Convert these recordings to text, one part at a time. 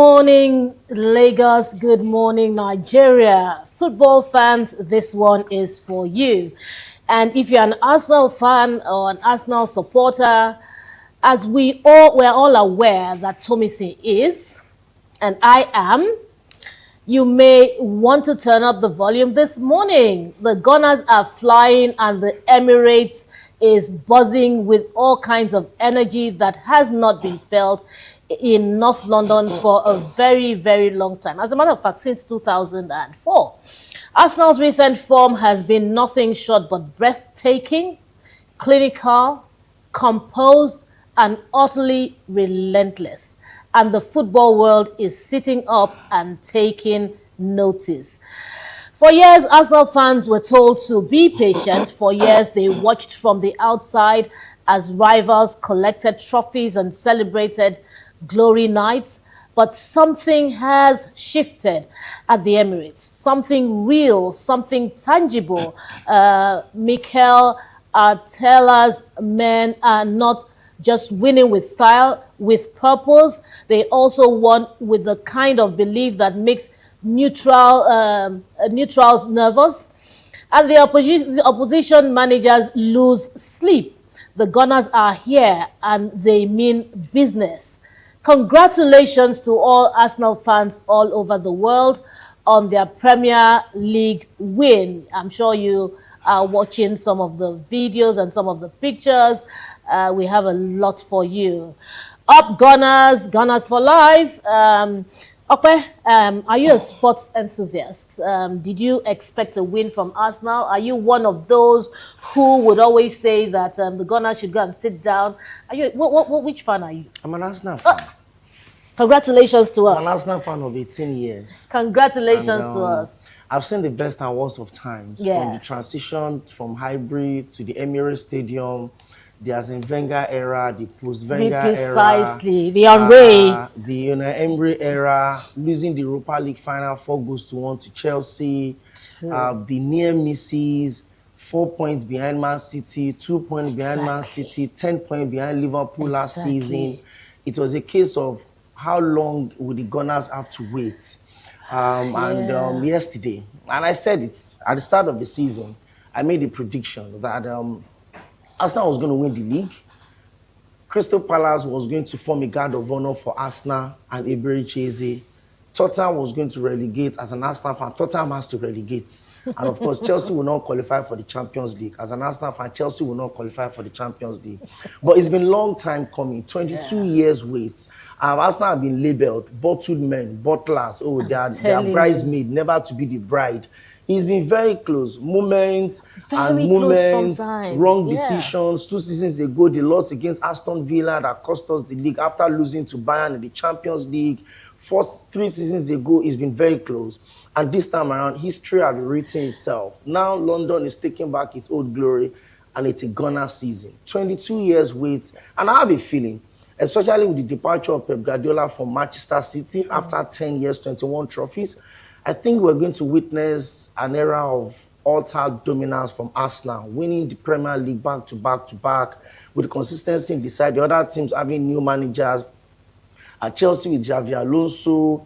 morning, Lagos. Good morning, Nigeria. Football fans, this one is for you. And if you're an Arsenal fan or an Arsenal supporter, as we're all aware that Tomisin is, and I am, you may want to turn up the volume this morning. The Gunners are flying and the Emirates is buzzing with all kinds of energy that has not been felt in North London for a very, very long time. As a matter of fact, since 2004. Arsenal's recent form has been nothing short but breathtaking, clinical, composed, and utterly relentless. And the football world is sitting up and taking notice. For years, Arsenal fans were told to be patient. For years, they watched from the outside as rivals collected trophies and celebrated glory nights. But something has shifted at the Emirates. Something real, something tangible. Mikel Arteta's men are not just winning with style, with purpose. They also won with the kind of belief that makes neutrals nervous. And the opposition managers lose sleep. The Gunners are here and they mean business. Congratulations to all Arsenal fans all over the world on their Premier League win. I'm sure you are watching some of the videos and some of the pictures. We have a lot for you. Up Gunners, Gunners for life. Are you a sports enthusiast? Did you expect a win from Arsenal? Are you one of those who would always say that the Gunners should go and sit down? Are you which fan are you? I'm an Arsenal fan. Congratulations to us. I'm an Arsenal fan of 18 years. Congratulations to us. I've seen the best and worst of times. Yes. From the transition from hybrid to the Emirates Stadium, the Arsene Wenger era, the post-Wenger era. Precisely, the Henry. The Emery era, losing the Europa League final 4-1 to Chelsea. The near misses, 4 points behind Man City, 2 points behind Man City, 10 points behind Liverpool last season. It was a case of how long would the Gunners have to wait? Yesterday, and I said it at the start of the season, I made a prediction that Arsenal was going to win the league. Crystal Palace was going to form a guard of honor for Arsenal and Eberechi. Tottenham was going to relegate. As an Arsenal fan, Tottenham has to relegate. And of course, Chelsea will not qualify for the Champions League. As an Arsenal fan, Chelsea will not qualify for the Champions League. But it's been a long time coming, 22 years wait. Arsenal have been labeled bottled men, bottlers. Oh, they are bridesmaid, never to be the bride. He's been very close. Moments, wrong decisions. 2 seasons ago, they lost against Aston Villa that cost us the league after losing to Bayern in the Champions League. 3 seasons ago, it's been very close. And this time around, history has written itself. Now, London is taking back its old glory, and it's a Gunner season. 22 years wait. And I have a feeling, especially with the departure of Pep Guardiola from Manchester City after 10 years, 21 trophies, I think we're going to witness an era of all-time dominance from Arsenal, winning the Premier League back to back, with consistency in the side. The other teams having new managers. At Chelsea with Xavi Alonso,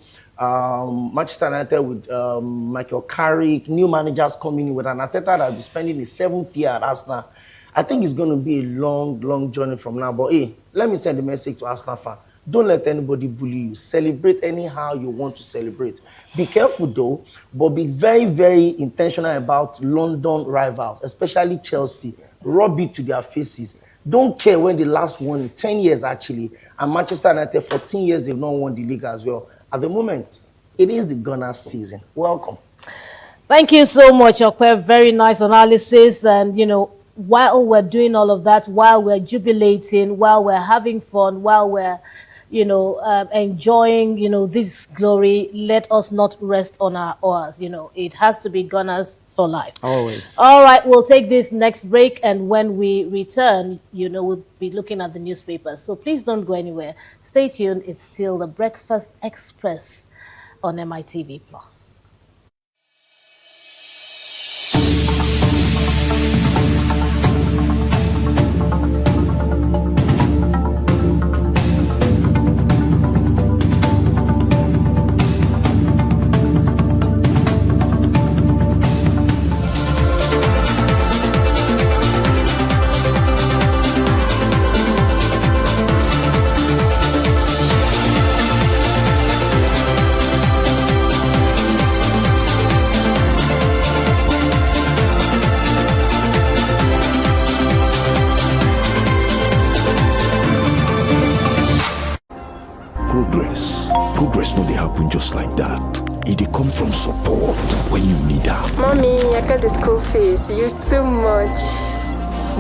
Manchester United with Michael Carrick, new managers coming in with an Arteta that will be spending his 7th year at Arsenal. I think it's going to be a long, long journey from now. But hey, let me send a message to Arsenal fans. Don't let anybody bully you. Celebrate anyhow you want to celebrate. Be careful though, but be very, very intentional about London rivals, especially Chelsea. Rub it to their faces. Don't care when the last won in 10 years actually. And Manchester United, 14 years, they've not won the league as well. At the moment, it is the Gunners season. Welcome. Thank you so much, Okwe. Very nice analysis. And, while we're doing all of that, while we're jubilating, while we're having fun, while we're enjoying, this glory, let us not rest on our oars. It has to be Gunners for life. Always. All right, we'll take this next break. And when we return, we'll be looking at the newspapers. So please don't go anywhere. Stay tuned. It's still the Breakfast Express on MITV Plus. happen just like that. It dey come from support when you need am. Mommy, I got the school fees. You too much.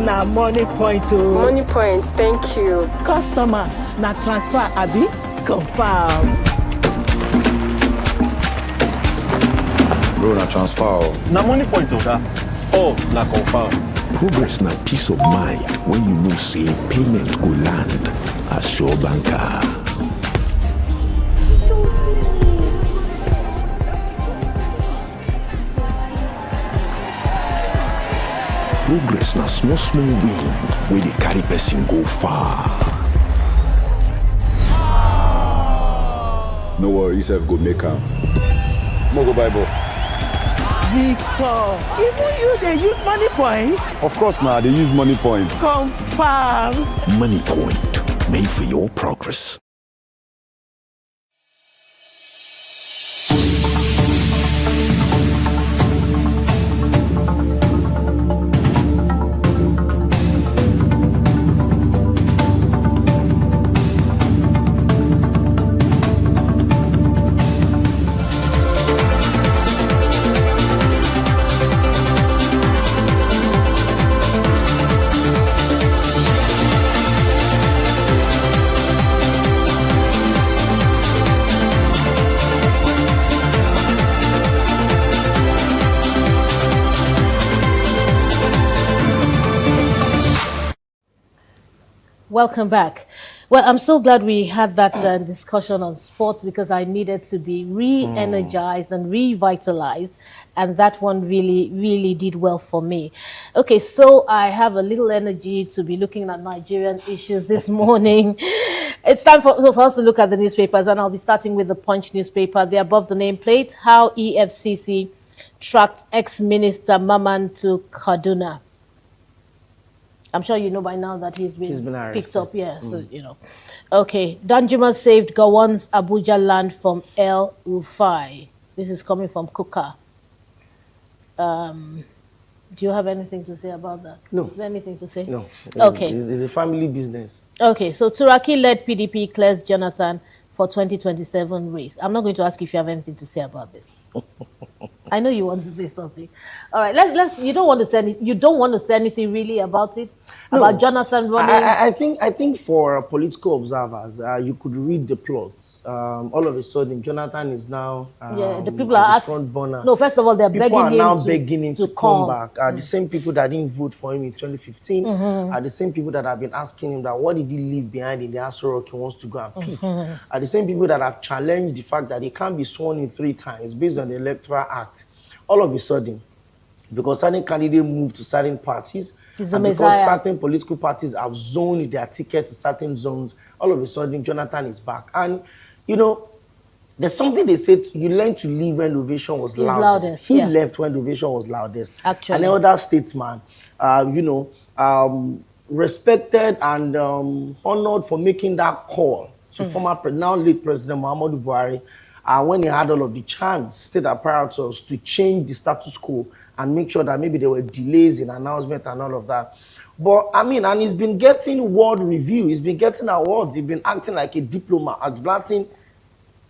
Na money point o. Money point, thank you. Customer, na transfer abi? Confirm. Bro, na transfer. Na money point oga. Oh, na confirm. Progress na peace of mind when you know say payment go land as Sure Banker. Progress na small win wey dey carry person go far. No worry, yourself go make am. Mo go buy ball. Victor, even you dey use money point? Of course na, they use money point. Confirm. Money Point, made for your progress. Welcome back. Well, I'm so glad we had that discussion on sports because I needed to be re-energized and revitalized, and that one really, really did well for me. Okay, so I have a little energy to be looking at Nigerian issues this morning. It's time for us to look at the newspapers, and I'll be starting with the Punch newspaper. They're above the nameplate, how EFCC tracked ex-minister Maman to Kaduna. I'm sure you know by now that he's been picked up. Yes, so, you know. Okay, Danjuma saved Gowon's Abuja land from El Rufai. This is coming from Kuka. Do you have anything to say about that? No. Is there anything to say? No. Okay. It's a family business. Okay, so Turaki-led PDP clears Jonathan for 2027 race. I'm not going to ask you if you have anything to say about this. I know you want to say something. All right, let's. You don't want to say anything really about it, about Jonathan running. I think for political observers, you could read the plots. All of a sudden, Jonathan is now the people are front burner. No, first of all, they're people begging are now him begging him to come back. The same people that didn't vote for him in 2015 are the same people that have been asking him that what did he leave behind in the Aso Rock he wants to go and pick. Are the same people that have challenged the fact that he can't be sworn in 3 times based on the Electoral Act. All of a sudden, because certain candidates move to certain parties, and because certain political parties have zoned their tickets to certain zones, all of a sudden Jonathan is back. And you know, there's something they said, you learn to leave when the ovation was loudest. He left when the ovation was loudest. Actually. An elder statesman, respected and honored for making that call to former, now late President Muhammadu Buhari, when he had all of the chance, state apparatus to change the status quo and make sure that maybe there were delays in announcement and all of that. But I mean, and he's been getting world review, he's been getting awards, he's been acting like a diplomat, advancing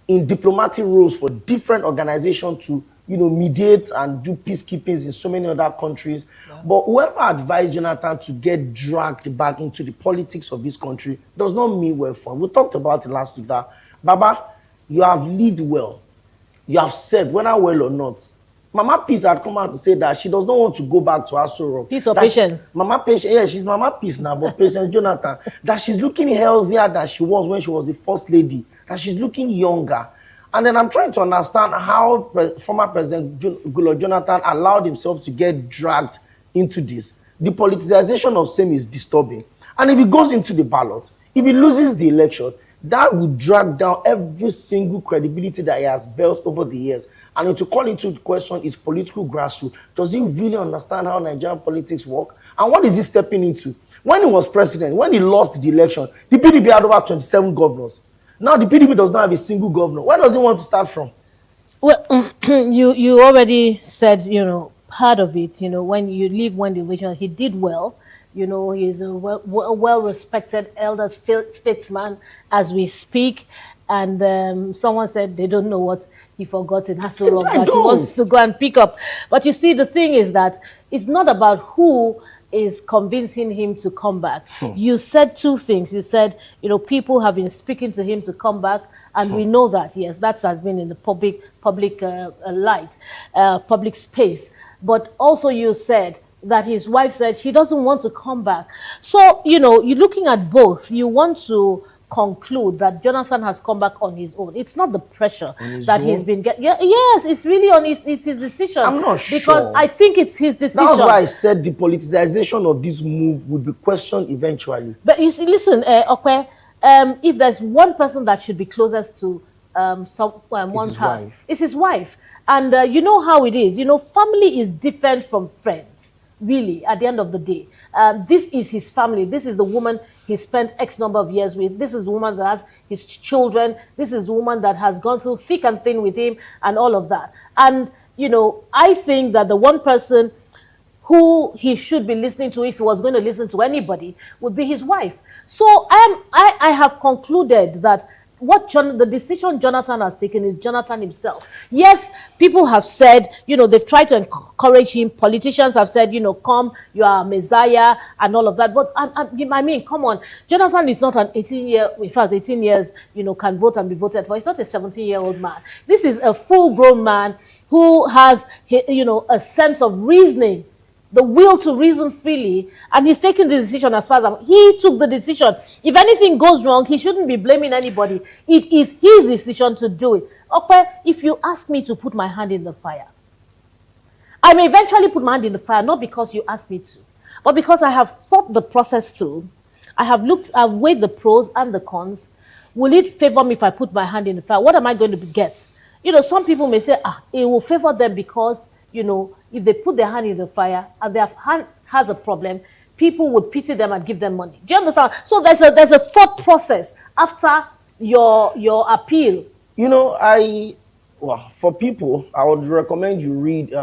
in diplomatic roles for different organizations to, mediate and do peacekeepings in so many other countries. Yeah. But whoever advised Jonathan to get dragged back into the politics of this country does not mean well for him. We talked about it last week that, Baba, you have lived well. You have said, whether well or not. Mama Peace had come out to say that she does not want to go back to Aso Rock. Peace or Patience? Mama Patience, yeah, she's Mama Peace now, but Patience Jonathan, that she's looking healthier than she was when she was the first lady, that she's looking younger. And then I'm trying to understand how former President Goodluck Jonathan allowed himself to get dragged into this. The politicization of same is disturbing. And if he goes into the ballot, if he loses the election, that would drag down every single credibility that he has built over the years. And to call into question his political grassroots, does he really understand how Nigerian politics work? And what is he stepping into? When he was president, when he lost the election, the PDP had over 27 governors. Now the PDP does not have a single governor. Where does he want to start from? Well, you already said, part of it, when you leave when the election, he did well. He's a well-respected elder statesman as we speak. and someone said they don't know what he forgot in Hassel Rock I that he don't. wants to go and pick up. But you see, the thing is that it's not about who is convincing him to come back. You said two things. You said, people have been speaking to him to come back, and we know that, yes, that has been in the public light, public space. But also you said that his wife said she doesn't want to come back. So, you're looking at both. You want to conclude that Jonathan has come back on his own. It's not the pressure that he's been getting. Yes, it's really on it's his decision. I'm not sure. Because I think it's his decision. That's why I said the politicization of this move would be questioned eventually. But you see, listen, Okwe, if there's one person that should be closest to one's heart, it's his wife. And you know how it is. Family is different from friends, really, at the end of the day. This is his family. This is the woman he spent X number of years with. This is the woman that has his children. This is the woman that has gone through thick and thin with him and all of that. And, I think that the one person who he should be listening to, if he was going to listen to anybody, would be his wife. So I have concluded that the decision Jonathan has taken is Jonathan himself. Yes, people have said, they've tried to encourage him. Politicians have said, come, you are a messiah and all of that. But I mean, come on. Jonathan is not an 18 years, can vote and be voted for. He's not a 17-year-old man. This is a full-grown man who has, a sense of reasoning, the will to reason freely, and he's taken the decision as far as he took the decision. If anything goes wrong, he shouldn't be blaming anybody. It is his decision to do it. Okay, if you ask me to put my hand in the fire, I may eventually put my hand in the fire, not because you asked me to, but because I have thought the process through. I've weighed the pros and the cons. Will it favor me if I put my hand in the fire? What am I going to get? Some people may say, it will favor them because, if they put their hand in the fire and their hand has a problem, people would pity them and give them money. Do you understand? So there's a thought process after your appeal. For people, I would recommend you read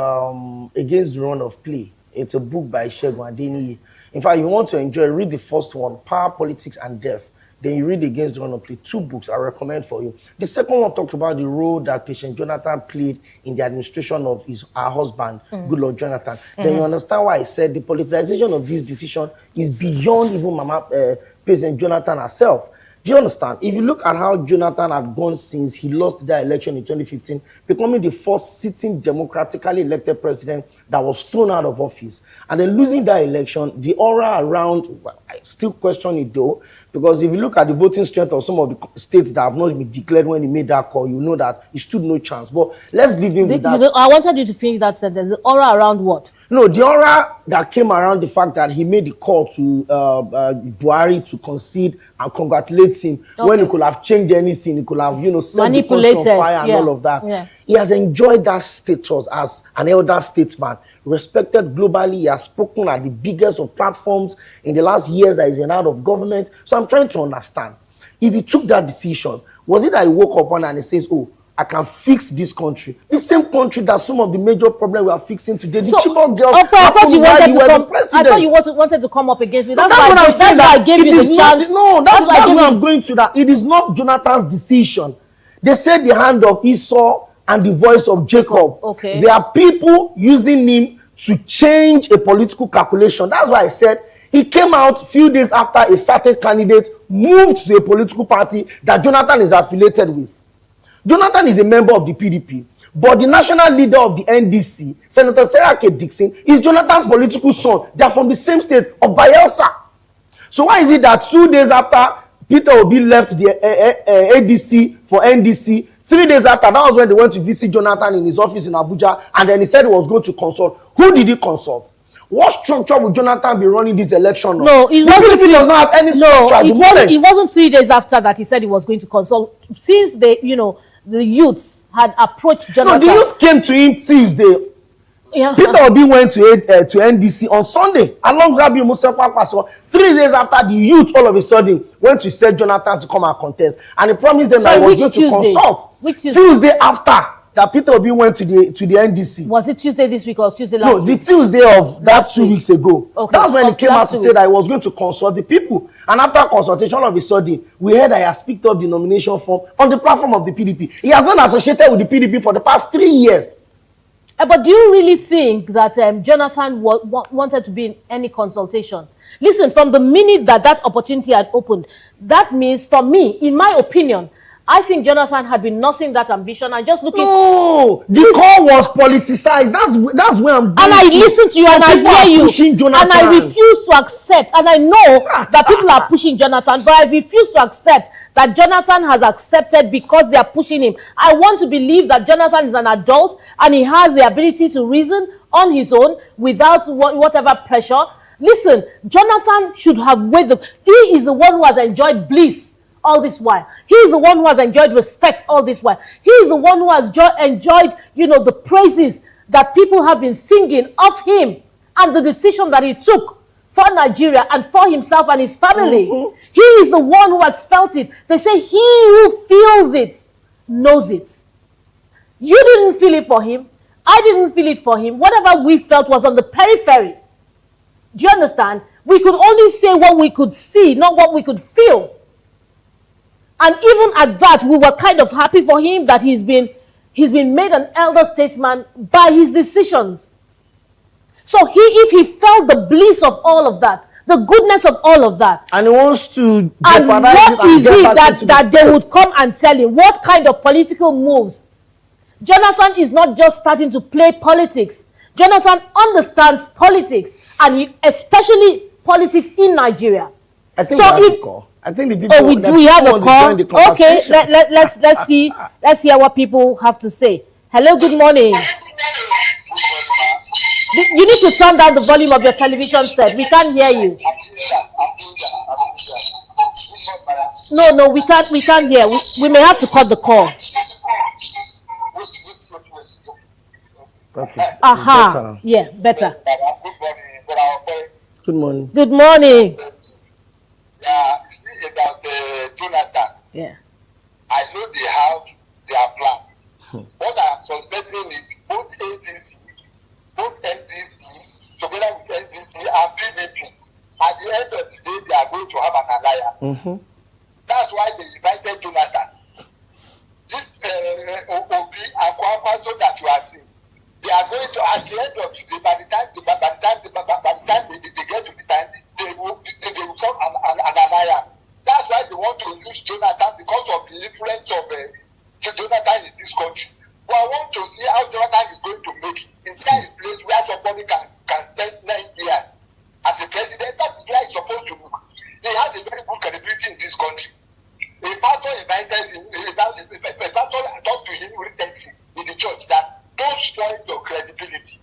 Against the Run of Play. It's a book by Segun Adeniyi. In fact, you want to enjoy, read the first one, Power, Politics, and Death. Then you read Against the Run of Play. 2 books I recommend for you. The second one talked about the role that Patient Jonathan played in the administration of her husband, Goodluck Jonathan. Then you understand why I said the politicization of this decision is beyond even Patient Jonathan herself. Do you understand? If you look at how Jonathan had gone since he lost that election in 2015, becoming the first sitting democratically elected president that was thrown out of office, and then losing that election, the aura around, I still question it though, because if you look at the voting strength of some of the states that have not been declared when he made that call, you know that he stood no chance. But let's leave him with that. I wanted you to finish that sentence. The aura around what? No, the aura that came around the fact that he made the call to Buhari to concede and congratulate him when he could have changed anything. He could have, set the country on fire and all of that. Yeah. He has enjoyed that status as an elder statesman, respected globally. He has spoken at the biggest of platforms in the last years that he's been out of government. So I'm trying to understand, if he took that decision, was it that he woke up one and he says, I can fix this country. The same country that some of the major problems we are fixing today. The Chibok girls. I thought you wanted to come up against me. That's why I gave you the chance. No, that's why I'm going to that. It is not Jonathan's decision. They said the hand of Esau and the voice of Jacob. Okay. There are people using him to change a political calculation. That's why I said he came out a few days after a certain candidate moved to a political party that Jonathan is affiliated with. Jonathan is a member of the PDP, but the national leader of the NDC, Senator Sarah K. Dixon, is Jonathan's political son. They are from the same state of Bayelsa. So why is it that 2 days after Peter Obi left the ADC for NDC, 3 days after, that was when they went to visit Jonathan in his office in Abuja, and then he said he was going to consult. Who did he consult? What structure would Jonathan be running this election on? No, it wasn't. He does not have any structure. It wasn't 3 days after that he said he was going to consult. Since the youths had approached Jonathan. No, the youth came to him Tuesday. Yeah. Peter Obi went to NDC on Sunday along Rabi Musa Kwakwaso. 3 days after, the youth all of a sudden went to send Jonathan to come and contest, and he promised them that he was going to consult. Which Tuesday? Tuesday after. that Peter Obi went to the NDC. Was it Tuesday this week or Tuesday last week? No, the Tuesday of that 2 weeks ago. Okay. That's when he came out to say that he was going to consult the people. And after consultation, all of a sudden, we heard that he has picked up the nomination form on the platform of the PDP. He has been associated with the PDP for the past 3 years. But do you really think that Jonathan wanted to be in any consultation? Listen, from the minute that opportunity had opened, that means, for me, in my opinion, I think Jonathan had been nursing that ambition and just looking. No, the call was politicized. That's where I'm. And I listen to you and I hear you, and I refuse to accept. And I know that people are pushing Jonathan, but I refuse to accept that Jonathan has accepted because they are pushing him. I want to believe that Jonathan is an adult and he has the ability to reason on his own without whatever pressure. Listen, Jonathan should have weighed he is the one who has enjoyed bliss all this while. He is the one who has enjoyed respect all this while. He is the one who has enjoyed, the praises that people have been singing of him and the decision that he took for Nigeria and for himself and his family. He is the one who has felt it. They say he who feels it knows it. You didn't feel it for him. I didn't feel it for him. Whatever we felt was on the periphery. Do you understand? We could only say what we could see, not what we could feel. And even at that, we were kind of happy for him that he's been made an elder statesman by his decisions. So if he felt the bliss of all of that, the goodness of all of that, and he wants to and what is it that they would come and tell him? What kind of political moves? Jonathan is not just starting to play politics. Jonathan understands politics, and especially politics in Nigeria. I think I think the people. Oh, we have a call. Okay, let's see. Let's hear what people have to say. Hello, good morning. You need to turn down the volume of your television set. We can't hear you. No, we can't hear. We may have to cut the call. Okay. Aha. Yeah, better. Good morning. Good morning. About Jonathan. Yeah. I know they have their plan. What I am suspecting is both ADC, both NDC, together with NDC and PDP, at the end of the day, they are going to have an alliance. That's why they invited Jonathan. This Obi and Kwankwaso that you are seeing, they are going to, at the end of the day, by the time they get to the time, they will form an alliance. That's why they want to use Jonathan because of the influence of Jonathan in this country. But I want to see how Jonathan is going to make it. Is there a place where somebody can spend 9 years as a president? That is where he's supposed to move. He has a very good credibility in this country. A pastor invited him, a pastor talked to him recently in the church that don't spoil your credibility.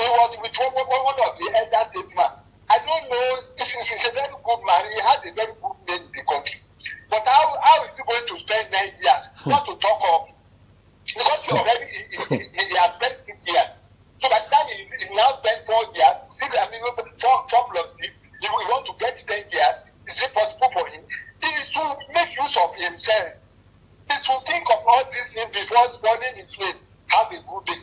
He was with one of the elder statesmen. I don't know, he's a very good man, he has a very good name in the country. But how is he going to spend 9 years? Not to talk of, because he already he has spent 6 years. So by the time he now spent 4 years, 4 plus 6, he will want to get 10 years. Is it possible for him? He is to make use of himself. He should think of all these things before spoiling his name. Have a good day.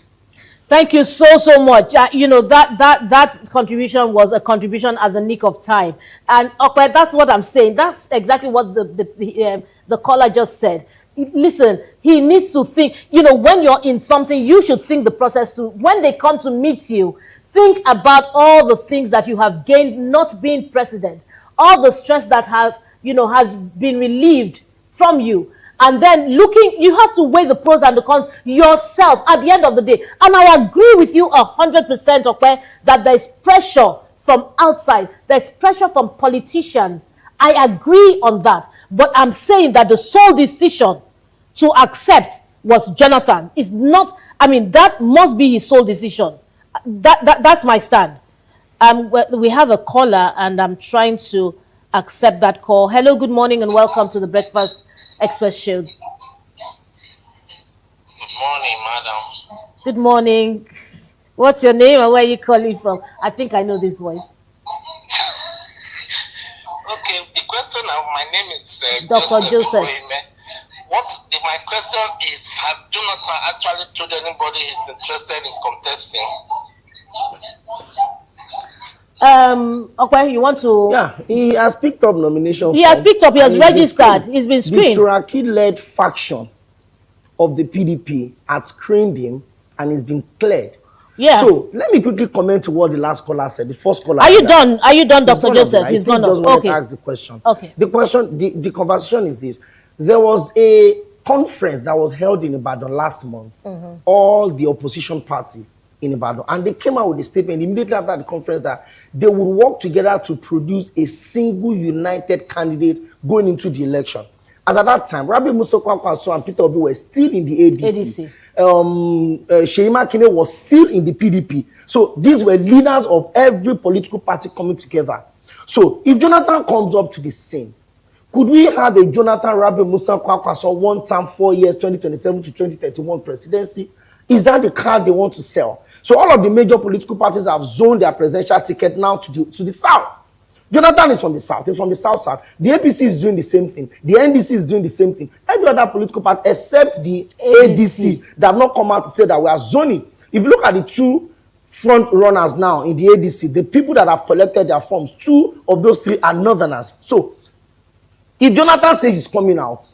Thank you so much. That contribution was a contribution at the nick of time, and okay, that's what I'm saying. That's exactly what the caller just said. Listen, he needs to think. When you're in something, you should think the process through. When they come to meet you, think about all the things that you have gained not being president, all the stress that has been relieved from you. And then you have to weigh the pros and the cons yourself at the end of the day. And I agree with you 100%, okay, that there's pressure from outside. There's pressure from politicians. I agree on that. But I'm saying that the sole decision to accept was Jonathan's. It's not, that must be his sole decision. That's my stand. We have a caller and I'm trying to accept that call. Hello, good morning and welcome to the Breakfast Express Show. Good morning, madam. Good morning. What's your name and where are you calling from? I think I know this voice. Okay, the question of my name is Dr. Joseph. My question is Has Jonathan actually told anybody he's interested in contesting? Okay, you want to? Yeah, he has picked up nomination. He has picked up. He has registered. He's been screened. The Turaki-led faction of the PDP had screened him, and he's been cleared. Yeah. So let me quickly comment to what the last caller said. The first caller. Are you done? Are you done, Dr. Joseph? He's gone off. Okay. Ask the question. Okay. The question, the conversation is this: there was a conference that was held in Ibadan last month. All the opposition party in Ibadan, and they came out with a statement immediately after the conference that they would work together to produce a single united candidate going into the election. As at that time, Rabi Musa Kwankwaso and Peter Obi were still in the ADC. Sheima Kine was still in the PDP. So these were leaders of every political party coming together. So if Jonathan comes up to the scene, could we have a Jonathan Rabi Musa Kwankwaso 1 term, 4 years, 2027 to 2031 presidency? Is that the card they want to sell? So all of the major political parties have zoned their presidential ticket now to the south. Jonathan is from the south. He's from the south. The APC is doing the same thing. The NDC is doing the same thing. Every other political party except the ADC that have not come out to say that we are zoning. If you look at the two front runners now in the ADC, the people that have collected their forms, 2 of those 3 are northerners. So if Jonathan says he's coming out,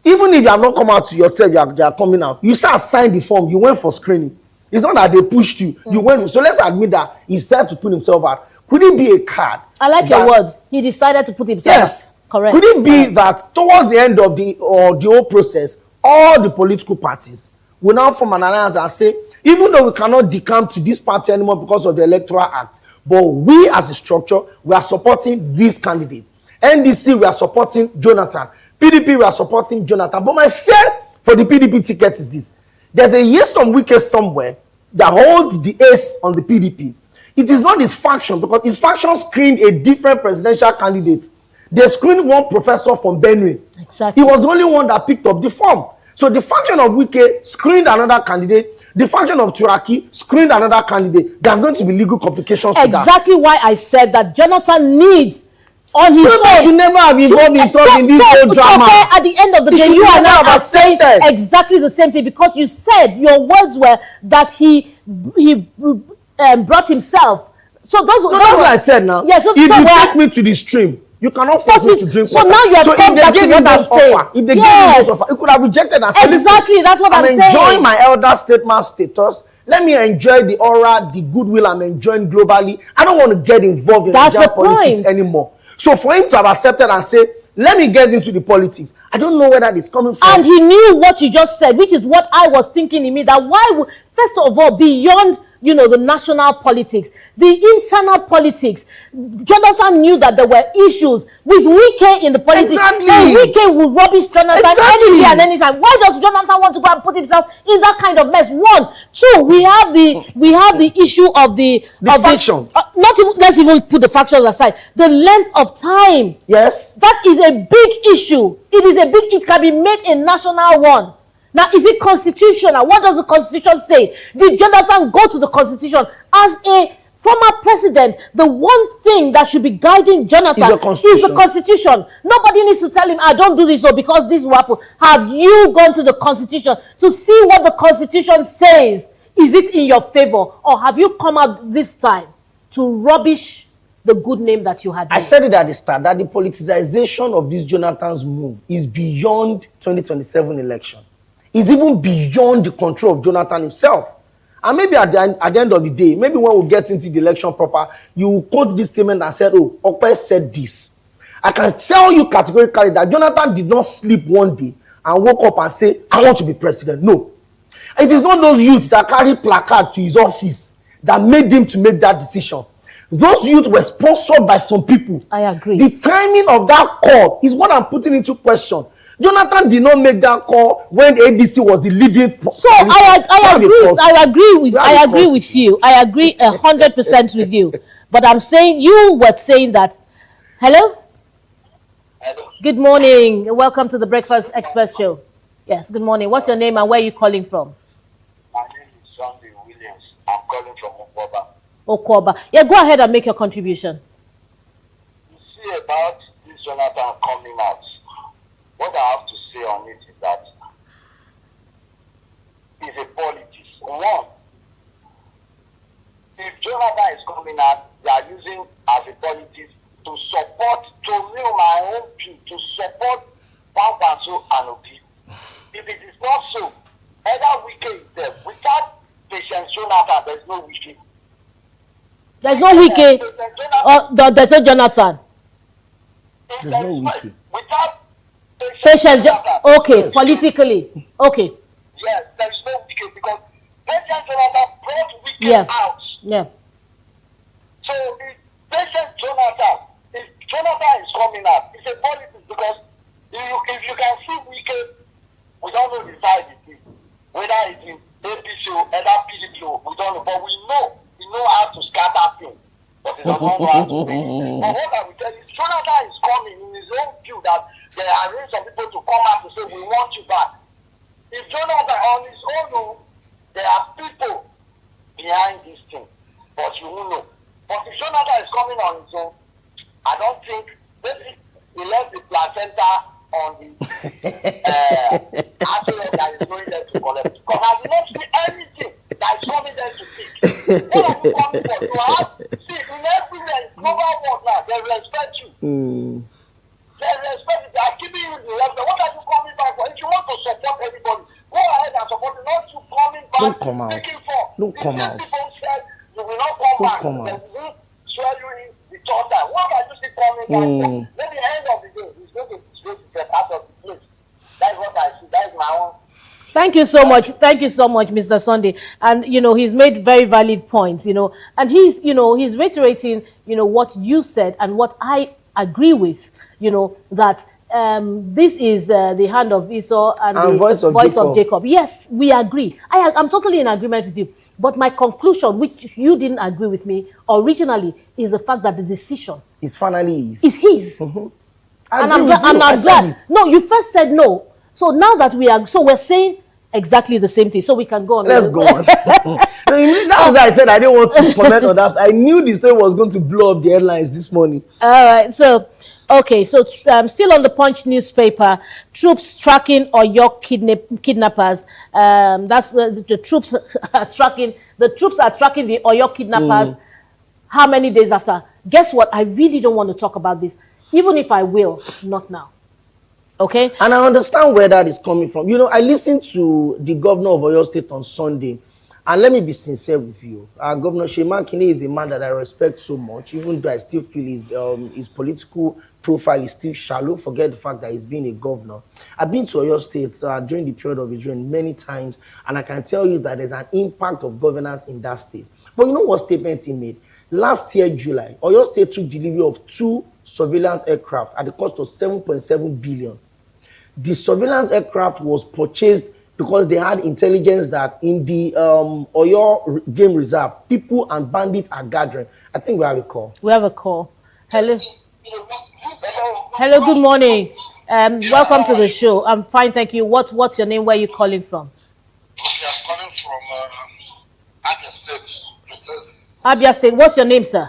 even if you have not come out to yourself, you are coming out, you shall sign the form. You went for screening. It's not that they pushed you. You went. So let's admit that he's there to put himself out. Could it be a card? I like your words. He decided to put himself. Yes, out. Correct. Could it be that towards the end of the whole process, all the political parties will now form an alliance and say, even though we cannot decamp to this party anymore because of the Electoral Act, but we as a structure, we are supporting this candidate. NDC, we are supporting Jonathan. PDP, we are supporting Jonathan. But my fear for the PDP ticket is this: there's a Yesom Wike somewhere that holds the ace on the PDP. It is not his faction, because his faction screened a different presidential candidate. They screened one professor from Benue. Exactly. He was the only one that picked up the form. So the faction of Wike screened another candidate. The faction of Turaki screened another candidate. There are going to be legal complications to that. Exactly why I said that Jonathan needs on his own. You should never have involved himself in this whole drama. At the end of the day, you and I are saying exactly the same thing, because you said your words were that he brought himself. So that's what I said now. Yeah, so, if you take me to the stream, you cannot force me to drink water. So now you have come back to what I'm saying. If they gave him this offer, he could have rejected and said, exactly, that's what I'm saying. I'm enjoying my elder statesman status. Let me enjoy the aura, the goodwill I'm enjoying globally. I don't want to get involved in Nigerian politics anymore. So for him to have accepted and say, let me get into the politics, I don't know where that is coming from. And he knew what you just said, which is what I was thinking in me, that why would, first of all, beyond the national politics, the internal politics, Jonathan knew that there were issues with Wike in the politics. Exactly. And Wike would rubbish Jonathan Exactly. any anytime. Why does Jonathan want to go and put himself in that kind of mess? 1, 2, we have the issue of the factions. Let's even put the factions aside. The length of time. Yes. That is a big issue. It can be made a national one. Now, is it constitutional? What does the Constitution say? Did Jonathan go to the Constitution? As a former president, the one thing that should be guiding Jonathan is the Constitution. Nobody needs to tell him, I don't do this, or because this will happen. Have you gone to the Constitution to see what the Constitution says? Is it in your favor? Or have you come out this time to rubbish the good name that you had? I said it at the start, that the politicization of this Jonathan's move is beyond 2027 election. Is even beyond the control of Jonathan himself. And maybe at the end of the day, maybe when we get into the election proper, you will quote this statement and said, oh, Okpe said this. I can tell you categorically that Jonathan did not sleep one day and woke up and say, I want to be president. No. It is not those youths that carry placard to his office that made him to make that decision. Those youths were sponsored by some people. I agree. The timing of that call is what I'm putting into question. Jonathan did not make that call when the ADC was the leading. So I agree with you. I agree 100% with you. But I'm saying, you were saying that. Hello? Hello. Good morning. Welcome to the Breakfast Express show. Yes, good morning. What's your name and where are you calling from? My name is Sunday Williams. I'm calling from Okoba. Okoba. Yeah, go ahead and make your contribution. You see about this Jonathan coming out. What I have to say on it is that no wiki. There's no wiki. There's no Jonathan. There's no wiki. Without Patience. Okay, Yes. politically. Okay. Yes, there's no wiki because Patient Jonathan brought wiki Yeah. out. Yeah. So if Patient Jonathan, if Jonathan is coming out, it's a politics because if you can see wiki, we don't know the side it is. Whether it's in APC or other PDP, we don't know. But we know how to scatter things. But we don't know how to make it. But what I will tell you, Jonathan is coming in his own view that there are some people to come out to say, we want you back. If Jonathan on his own, there are people behind this thing. But you won't know. But if Jonathan is coming on his own, I don't think, maybe he left the placenta on the asset that is going there to collect. Because I did not see anything that is coming there to pick. What are you coming for? You have, see, in everywhere, in global world now, they respect you. They respect you. They are giving you the respect. What are you coming back for? If you want to support everybody, go ahead and support it. Not you coming back. Don't come out. Speaking for. Don't come out. People said you will not come Don't back. come They out. will swear you in the third time. What are you still coming back for? At the end of the day, it's going to get out of the place. That's what I see. That is my own. Thank you so much. Thank you so much, Mr. Sunday. And, he's made very valid points, and he's reiterating, what you said and what I agree with, that this is the hand of Esau and the voice of Jacob. Yes, we agree. I'm totally in agreement with you. But my conclusion, which you didn't agree with me originally, is the fact that the decision It's finally is his. And I'm glad. No, you first said no. So now that we're saying exactly the same thing. So we can go on. Let's go on. That was why I said I didn't want to comment on that. I knew the story was going to blow up the headlines this morning. All right. So, okay. So, still on the Punch newspaper, troops tracking Oyo kidnappers. That's the troops are tracking. The troops are tracking the Oyo kidnappers. How many days after? Guess what? I really don't want to talk about this. Even if I will, not now. Okay? And I understand where that is coming from. I listened to the governor of Oyo State on Sunday. And let me be sincere with you. Governor Shemakine is a man that I respect so much, even though I still feel his political profile is still shallow. Forget the fact that he's been a governor. I've been to Oyo State during the period of his reign many times, and I can tell you that there's an impact of governance in that state. But you know what statement he made? Last year, July, Oyo State took delivery of 2 surveillance aircraft at the cost of 7.7 billion. The surveillance aircraft was purchased because they had intelligence that in the Oyo Game Reserve, people and bandits are gathering. I think we have a call. We have a call. Hello. Hello, good morning. Welcome to the show. I'm fine, thank you. What's your name? Where are you calling from? Okay, I'm calling from Abia State. Abia State. What's your name, sir?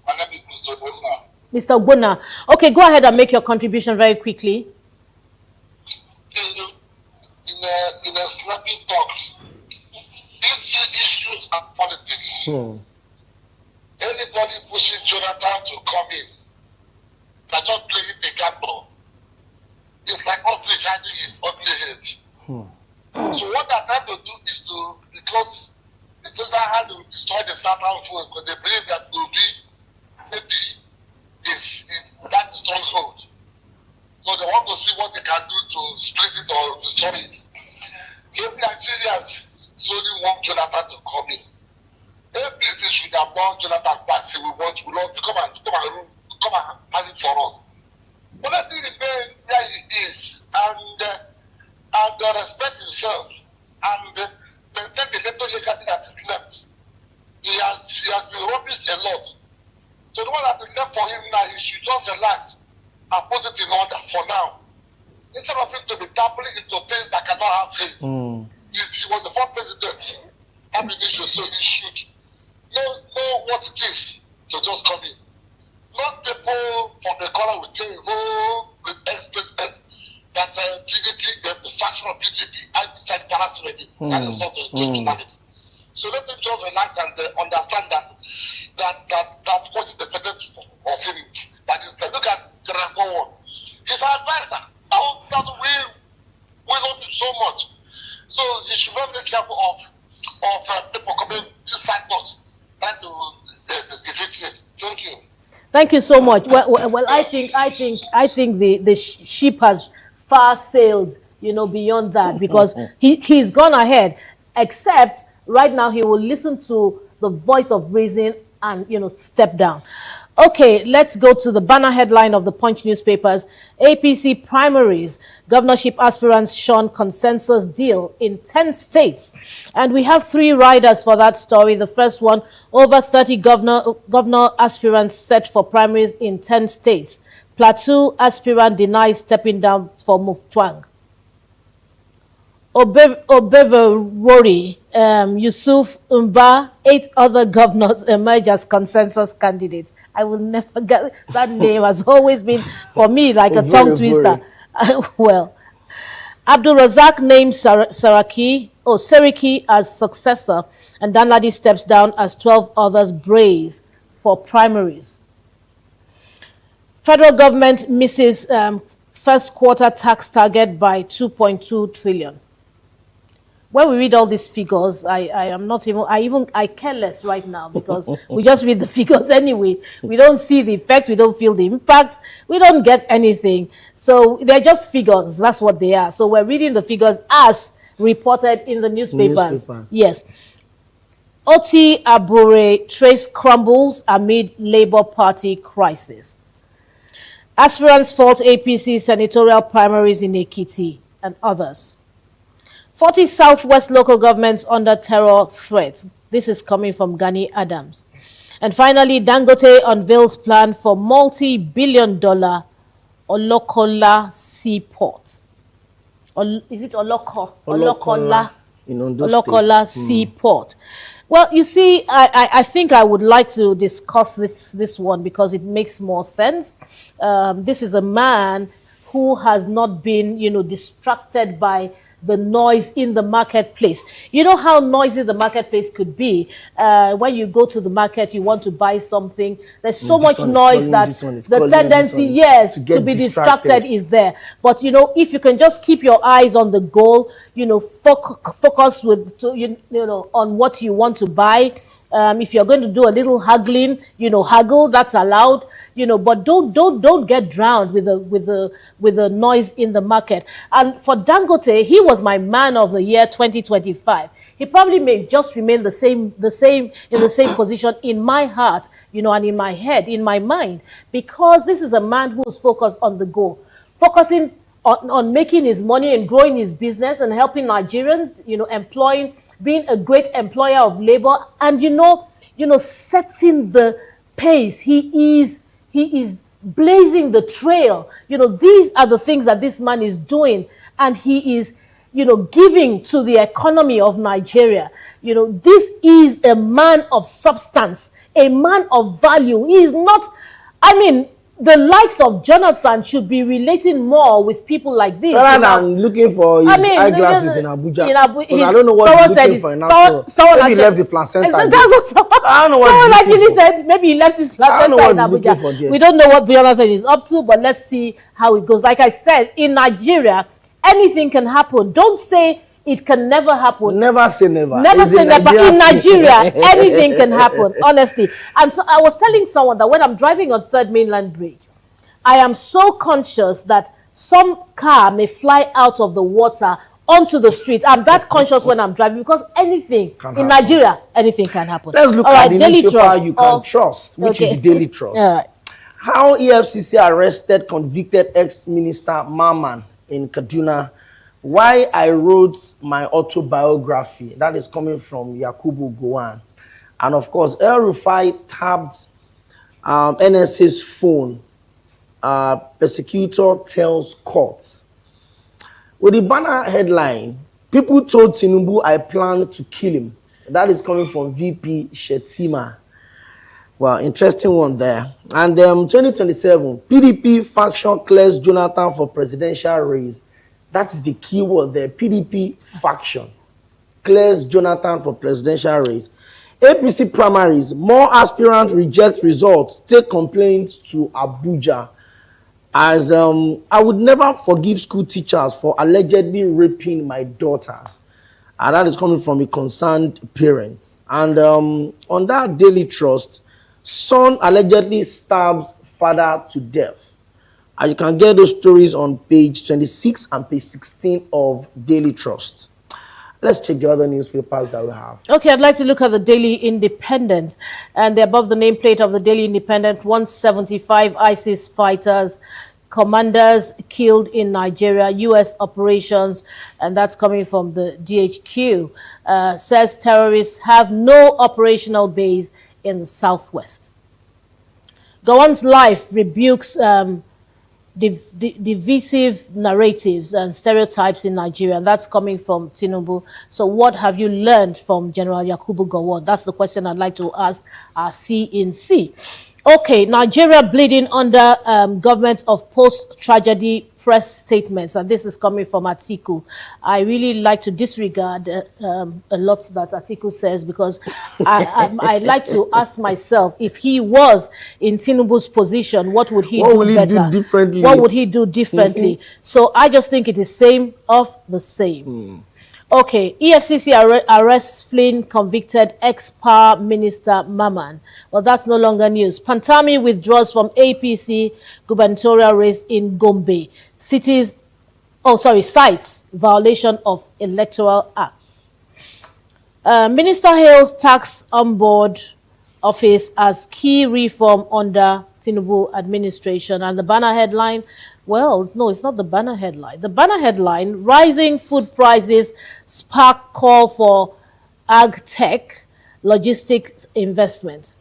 My name is Mr. Bona. Mr. Bona. Okay, go ahead and make your contribution very quickly. In a snappy talk, these issues and politics. Anybody pushing Jonathan to come in, they're just playing the gamble. It's like ostrich hiding his ugly head. So what they're trying to do is because it's just how to destroy the Southern food, because they believe that will be maybe is that stronghold. So they want to see what they can do to split it or destroy it. If Nigerians solely want Jonathan to come in, APC should have won Jonathan back. Say we want to come and have it for us. But let him remain where he is and respect himself and maintain the little legacy that is left. He has been rubbish a lot. So the one that is left for him now, he should just relax and put it in order for now. Instead of him to be dabbling into things that cannot have faith. He was the first president having issues, so he should know what it is to just come in. Not people from the corner will tell you, with ex-president, that PDP, the faction of PDP, I decided Palace already, decided not to journalists. So let him just relax and understand that what is expected of him. That is, look at General One. He's our advisor. We love him so much. So he should be very careful of of people coming inside us trying to defeat him. Thank you. Thank you so much. Well, I think the ship has far sailed, beyond that, because he's gone ahead. Except right now, he will listen to the voice of reason and step down. Okay, let's go to the banner headline of the Punch newspapers. APC primaries, governorship aspirants shun consensus deal in 10 states. And we have 3 riders for that story. The first one, over 30 governor aspirants set for primaries in 10 states. Plateau aspirant denies stepping down for Muftwang. Obeverori, Yusuf Umba, 8 other governors emerge as consensus candidates. I will never get that name. Has always been for me like a tongue twister. Well, Abdul Razak names Seriki as successor, and Danladi steps down as 12 others brace for primaries. Federal government misses first quarter tax target by 2.2 trillion. When we read all these figures, I care less right now, because we just read the figures anyway. We don't see the effect, we don't feel the impact, we don't get anything. So they're just figures, that's what they are. So we're reading the figures as reported in the newspapers. Yes. Oti Abure trace crumbles amid Labour Party crisis. Aspirants fault APC senatorial primaries in Ekiti and others. 40 Southwest local governments under terror threat. This is coming from Gani Adams. And finally, Dangote unveils plan for multi-billion-dollar Olokola seaport. Is it Oloko? Olokola. In Ondo Olokola seaport. Well, you see, I think I would like to discuss this one because it makes more sense. This is a man who has not been, distracted by the noise in the marketplace. You know how noisy the marketplace could be. When you go to the market, you want to buy something. There's so much noise that the tendency, yes, to be distracted is there. But, if you can just keep your eyes on the goal, focus with, on what you want to buy. If you're going to do a little haggling, haggle, that's allowed, but don't get drowned with the noise in the market. And for Dangote, he was my man of the year 2025. He probably may just remain in the same position in my heart, and in my head, in my mind, because this is a man who's focused on the goal, focusing on making his money and growing his business and helping Nigerians, employing, being a great employer of labor, and setting the pace. He is blazing the trail. These are the things that this man is doing, and he is giving to the economy of Nigeria. This is a man of substance, a man of value. He is not, the likes of Jonathan should be relating more with people like this. Rather than looking for his eyeglasses in Abuja. Because I don't know what he's looking for in Abuja. Maybe he left the placenta. I don't know what someone actually said maybe he left his placenta in Abuja. We don't know what Jonathan is up to, but let's see how it goes. Like I said, in Nigeria, anything can happen. Don't say it can never happen. Never say never. Never say never. In Nigeria, anything can happen, honestly. And so I was telling someone that when I'm driving on 3rd Mainland Bridge, I am so conscious that some car may fly out of the water onto the street. I'm that conscious when I'm driving, because anything in Nigeria, anything can happen. Let's look at the newspaper you can trust, which is the Daily Trust. How EFCC arrested convicted ex-minister Maman in Kaduna. Why I wrote my autobiography, that is coming from Yakubu Gowon. And of course, El Rufai tapped NSA's phone. Persecutor tells courts. With the banner headline, people told Tinubu I plan to kill him. That is coming from VP Shetima. Well, interesting one there. And 2027, PDP faction clears Jonathan for presidential race. That is the key word there. PDP faction clears Jonathan for presidential race. APC primaries, more aspirants reject results, take complaints to Abuja. As I would never forgive school teachers for allegedly raping my daughters. And that is coming from a concerned parent. And on that Daily Trust, son allegedly stabs father to death. And you can get those stories on page 26 and page 16 of Daily Trust. Let's check the other newspapers that we have. Okay, I'd like to look at the Daily Independent. And above the nameplate of the Daily Independent, 175 ISIS fighters, commanders killed in Nigeria, U.S. operations, and that's coming from the DHQ, says terrorists have no operational base in the southwest. Gowon's life rebukes divisive narratives and stereotypes in Nigeria. And that's coming from Tinubu. So what have you learned from General Yakubu Gowon? That's the question I'd like to ask our C. Okay, Nigeria bleeding under government of post-tragedy press statements, and this is coming from Atiku. I really like to disregard a lot that Atiku says, because I like to ask myself, if he was in Tinubu's position, what would he do better? What would he do differently? So I just think it is same of the same. Okay, EFCC arrests Flynn convicted ex-power minister Maman. Well, that's no longer news. Pantami withdraws from APC gubernatorial race in Gombe. Cites violation of Electoral Act. Minister hails tax on board office as key reform under Tinubu administration. And the banner headline, well, no, it's not the banner headline. The banner headline, rising food prices spark call for ag tech logistics investment.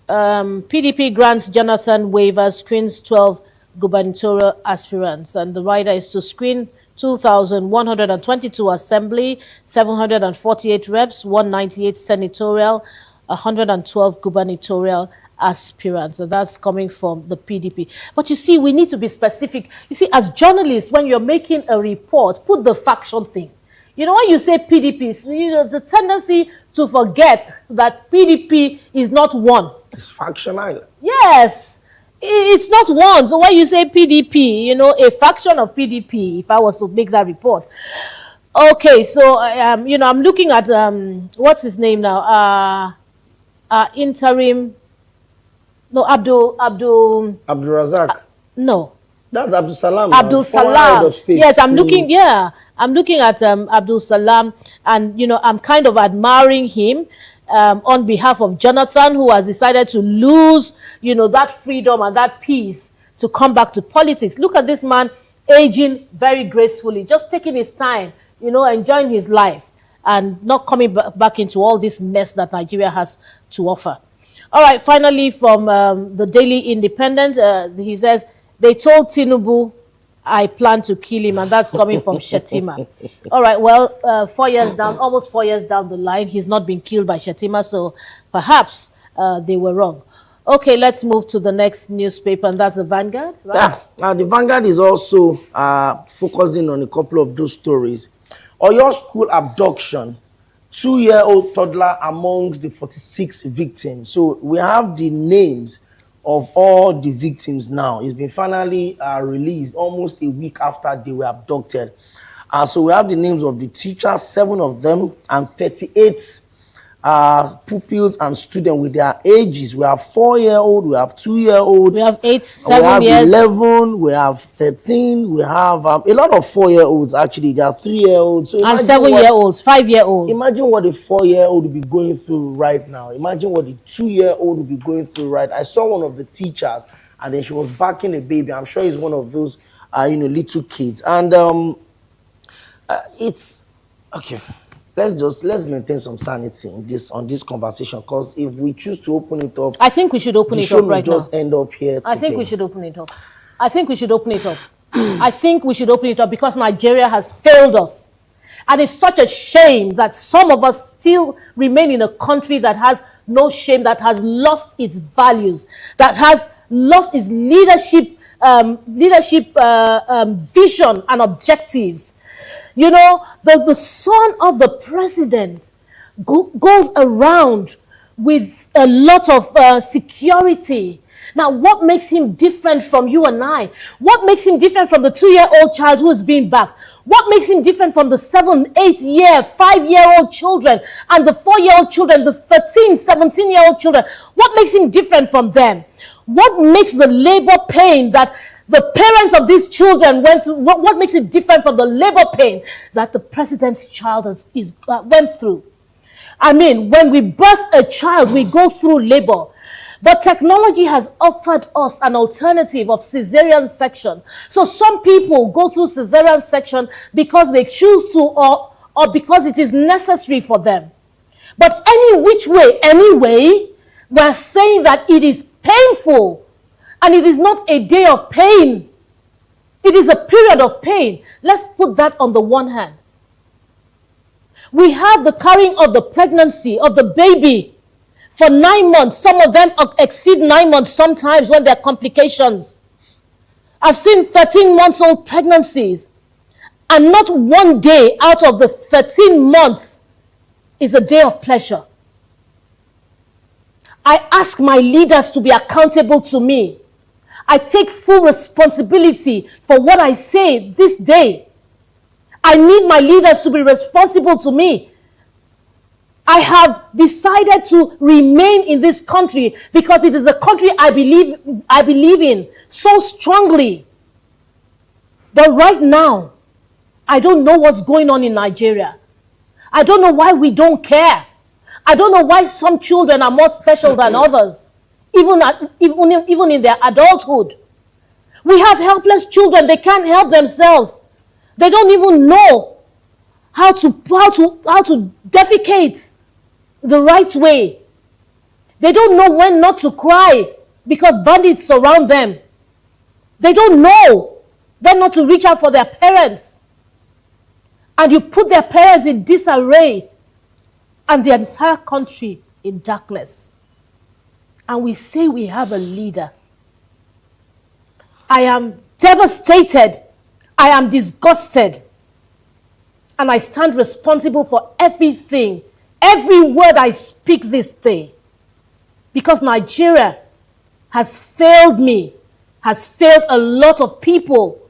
PDP grants Jonathan waivers, screens 12 gubernatorial aspirants. And the rider is to screen 2,122 assembly, 748 reps, 198 senatorial, 112 gubernatorial aspirants. And that's coming from the PDP. But you see, we need to be specific. You see, as journalists, when you're making a report, put the faction thing. You know, when you say PDP, you know, the tendency to forget that PDP is not one. It's factional. Yes, it's not one. So when you say PDP, you know, a faction of PDP, if I was to make that report. Okay, so, you know, I'm looking at, what's his name now? Interim, no, Abdul Razak. No. That's Abdul Salam. Abdul Salam. Yes, I'm looking, I'm looking at Abdul Salam, and, you know, I'm kind of admiring him on behalf of Jonathan, who has decided to lose, you know, that freedom and that peace to come back to politics. Look at this man aging very gracefully, just taking his time, you know, enjoying his life and not coming back into all this mess that Nigeria has to offer. All right, finally, from the Daily Independent, he says, they told Tinubu, I plan to kill him, and that's coming from Shetima. All right, well, 4 years down, almost 4 years down the line, he's not been killed by Shetima, so perhaps they were wrong. Okay, let's move to the next newspaper, and that's the Vanguard. Right? The Vanguard is also focusing on a couple of those stories. Oyo school abduction, 2-year-old toddler amongst the 46 victims. So we have the names of all the victims now. It's been finally released almost a week after they were abducted. So we have the names of the teachers, 7 of them, and 38 pupils and students with their ages. We have 4-year-old, we have 2-year-old, we have 8, 7 we have years, 11, we have 13, we have a lot of 4-year-olds actually. There are 3-year-olds, so and 7-year-olds, 5-year-olds. Imagine what a 4-year-old will be going through right now. Imagine what the 2-year-old will be going through right. I saw one of the teachers, and then she was backing a baby. I'm sure it's one of those, you know, little kids, and it's okay. Let's maintain some sanity in on this conversation, because if we choose to open it up, I think we should open it up right now. Just end up here. I think we should open it up. I think we should open it up. I think we should open it up because Nigeria has failed us, and it's such a shame that some of us still remain in a country that has no shame, that has lost its values, that has lost its leadership vision and objectives. You know, the son of the president goes around with a lot of security. Now, what makes him different from you and I? What makes him different from the 2-year-old child who is being backed? What makes him different from the 7, 8-year, 5-year-old children and the 4-year-old children, the 13, 17-year-old children? What makes him different from them? What makes the labor pain that the parents of these children went through, what makes it different from the labor pain that the president's child went through? I mean, when we birth a child, we go through labor. But technology has offered us an alternative of cesarean section. So some people go through cesarean section because they choose to or because it is necessary for them. But any which way, anyway, we're saying that it is painful. And it is not a day of pain. It is a period of pain. Let's put that on the one hand. We have the carrying of the pregnancy of the baby for 9 months. Some of them exceed 9 months sometimes when there are complications. I've seen 13-month-old pregnancies. And not one day out of the 13 months is a day of pleasure. I ask my leaders to be accountable to me. I take full responsibility for what I say this day. I need my leaders to be responsible to me. I have decided to remain in this country because it is a country I believe in so strongly. But right now, I don't know what's going on in Nigeria. I don't know why we don't care. I don't know why some children are more special than others, even in their adulthood. We have helpless children. They can't help themselves. They don't even know how to defecate the right way. They don't know when not to cry because bandits surround them. They don't know when not to reach out for their parents. And you put their parents in disarray and the entire country in darkness. And we say we have a leader. I am devastated. I am disgusted. And I stand responsible for everything, every word I speak this day. Because Nigeria has failed me, has failed a lot of people,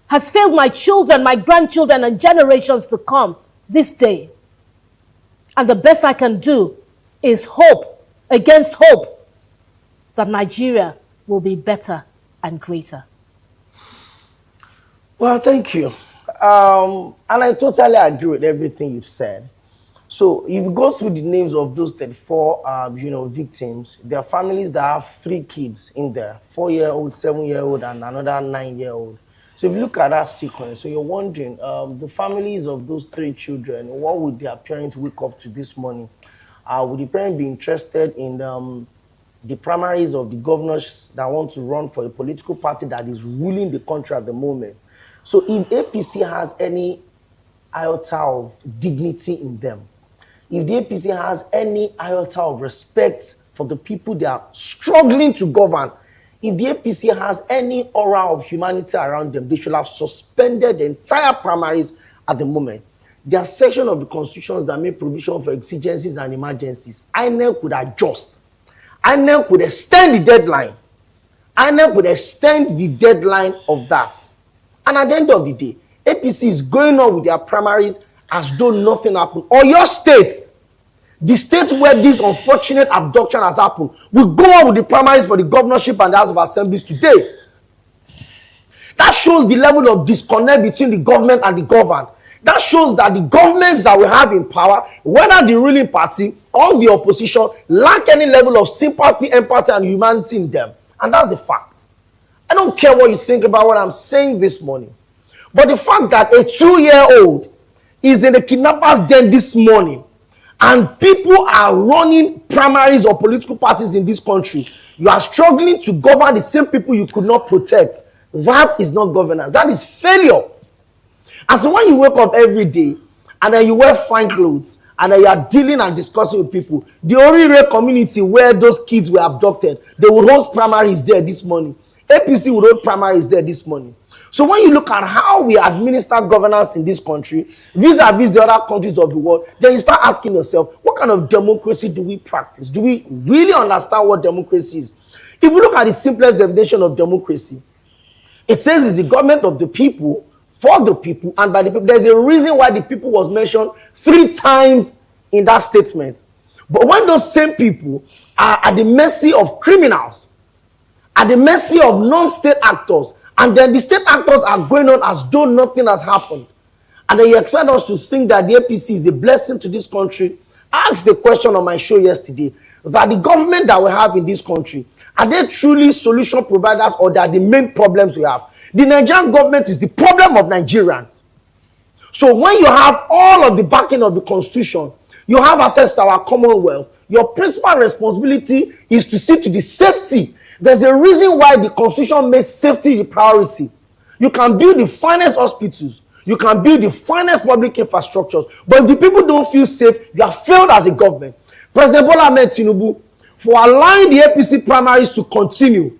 has failed my children, my grandchildren, and generations to come this day. And the best I can do is hope against hope that Nigeria will be better and greater. Well, thank you. And I totally agree with everything you've said. So if you go through the names of those 34 victims, there are families that have 3 kids in there, 4-year-old, 7-year-old, and another 9-year-old. So if you look at that sequence, so you're wondering, the families of those 3 children, what would their parents wake up to this morning? Would the parents be interested in the primaries of the governors that want to run for a political party that is ruling the country at the moment? So if APC has any iota of dignity in them, if the APC has any iota of respect for the people they are struggling to govern, if the APC has any aura of humanity around them, they should have suspended the entire primaries at the moment. There are sections of the constitutions that make provision for exigencies and emergencies. INEC could adjust. INEC could extend the deadline. INEC could extend the deadline of that. And at the end of the day, APC is going on with their primaries as though nothing happened. Or your state, the state where this unfortunate abduction has happened, will go on with the primaries for the governorship and the House of Assemblies today. That shows the level of disconnect between the government and the governed. That shows that the governments that we have in power, whether the ruling party or the opposition, lack any level of sympathy, empathy, and humanity in them. And that's a fact. I don't care what you think about what I'm saying this morning. But the fact that a 2-year-old is in the kidnapper's den this morning and people are running primaries or political parties in this country, you are struggling to govern the same people you could not protect. That is not governance. That is failure. And so when you wake up every day and then you wear fine clothes and then you are dealing and discussing with people, the Orire community where those kids were abducted, they will host primaries there this morning. APC will hold primaries there this morning. So when you look at how we administer governance in this country, vis-a-vis the other countries of the world, then you start asking yourself, what kind of democracy do we practice? Do we really understand what democracy is? If you look at the simplest definition of democracy, it says it's the government of the people, for the people, and by the people. There's a reason why the people was mentioned 3 times in that statement. But when those same people are at the mercy of criminals, at the mercy of non-state actors, and then the state actors are going on as though nothing has happened, and then you expect us to think that the APC is a blessing to this country. I asked the question on my show yesterday, that the government that we have in this country, are they truly solution providers, or they are the main problems we have? The Nigerian government is the problem of Nigerians. So when you have all of the backing of the constitution, you have access to our commonwealth, your principal responsibility is to see to the safety. There's a reason why the constitution makes safety the priority. You can build the finest hospitals, you can build the finest public infrastructures, but if the people don't feel safe, you have failed as a government. President Bola Ahmed Tinubu, for allowing the APC primaries to continue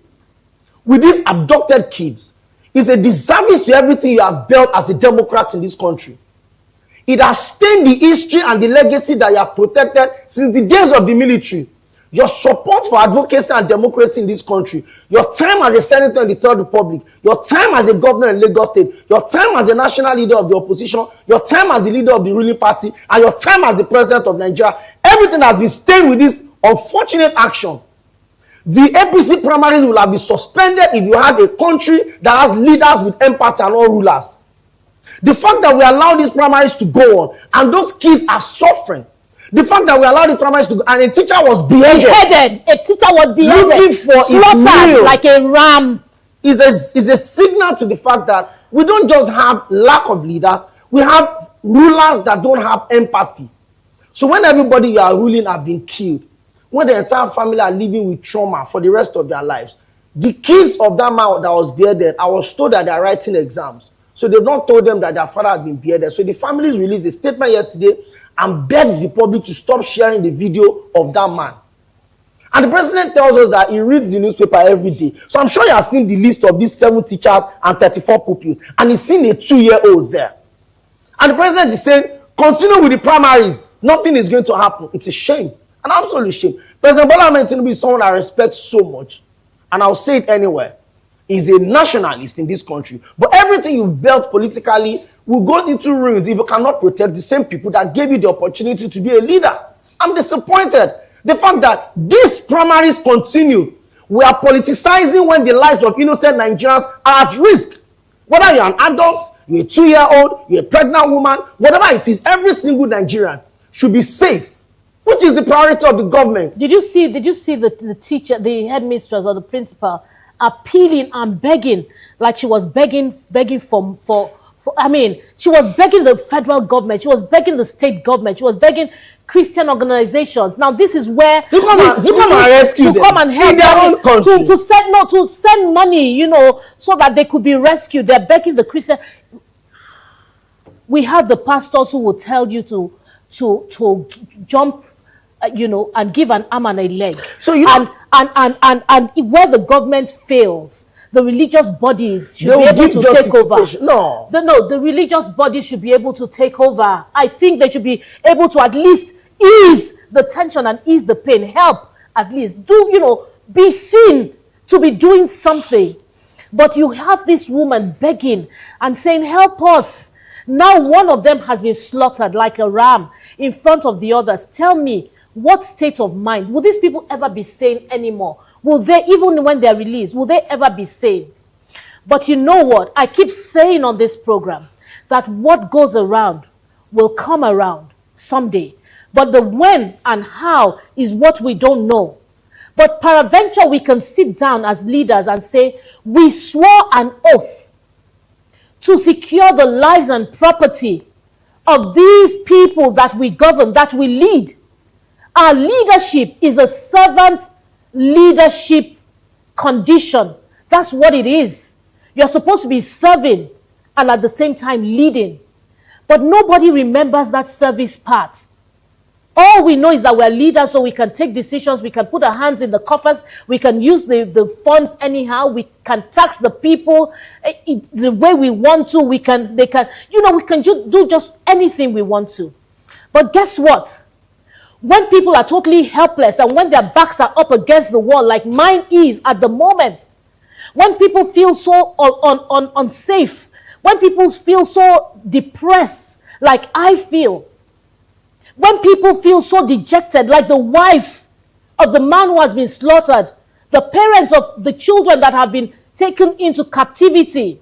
with these abducted kids, is a disservice to everything you have built as a Democrat in this country. It has stained the history and the legacy that you have protected since the days of the military. Your support for advocacy and democracy in this country, your time as a senator in the Third Republic, your time as a governor in Lagos State, your time as a national leader of the opposition, your time as the leader of the ruling party, and your time as the president of Nigeria, everything has been stained with this unfortunate action. The APC primaries will have been suspended if you have a country that has leaders with empathy and not rulers. The fact that we allow these primaries to go on and those kids are suffering, the fact that we allow these primaries to go, and a teacher was beheaded. A teacher was beheaded, looking for slaughtered like a ram, is a signal to the fact that we don't just have lack of leaders, we have rulers that don't have empathy. So when everybody you are ruling have been killed, when the entire family are living with trauma for the rest of their lives, the kids of that man that was beheaded, I was told that they are writing exams. So they've not told them that their father had been beheaded. So the families released a statement yesterday and begged the public to stop sharing the video of that man. And the president tells us that he reads the newspaper every day. So I'm sure you have seen the list of these 7 teachers and 34 pupils. And he's seen a 2-year-old there. And the president is saying, continue with the primaries. Nothing is going to happen. It's a shame. An absolute shame. President Bola Ahmed Tinubu is someone I respect so much. And I'll say it anywhere. He's a nationalist in this country. But everything you've built politically will go into ruins if you cannot protect the same people that gave you the opportunity to be a leader. I'm disappointed. The fact that these primaries continue, we are politicizing when the lives of innocent Nigerians are at risk. Whether you're an adult, you're a 2-year-old, you're a pregnant woman, whatever it is, every single Nigerian should be safe, which is the priority of the government. Did you see the teacher, the headmistress or the principal appealing and begging, like she was begging for I mean, she was begging the federal government, she was begging the state government, she was begging Christian organizations. Now this is where to come and rescue them, to come and help in their own country, to send money, you know, so that they could be rescued. They're begging the Christian. We have the pastors who will tell you to jump, you know, and give an arm and a leg. So you know, and where the government fails, the religious bodies should be able to take over. The religious bodies should be able to take over. I think they should be able to at least ease the tension and ease the pain. Help, at least. Be seen to be doing something. But you have this woman begging and saying, help us. Now one of them has been slaughtered like a ram in front of the others. Tell me, what state of mind? Will these people ever be sane anymore? Will they, even when they're released, will they ever be sane? But you know what? I keep saying on this program that what goes around will come around someday. But the when and how is what we don't know. But peradventure, we can sit down as leaders and say, we swore an oath to secure the lives and property of these people that we govern, that we lead. Our leadership is a servant leadership condition. That's what it is. You're supposed to be serving and at the same time leading. But nobody remembers that service part. All we know is that we're leaders, so we can take decisions, we can put our hands in the coffers, we can use the funds anyhow, we can tax the people the way we want to, we can do just anything we want to. But guess what? when people are totally helpless and when their backs are up against the wall, like mine is at the moment, when people feel so unsafe, when people feel so depressed, like I feel, when people feel so dejected, like the wife of the man who has been slaughtered, the parents of the children that have been taken into captivity,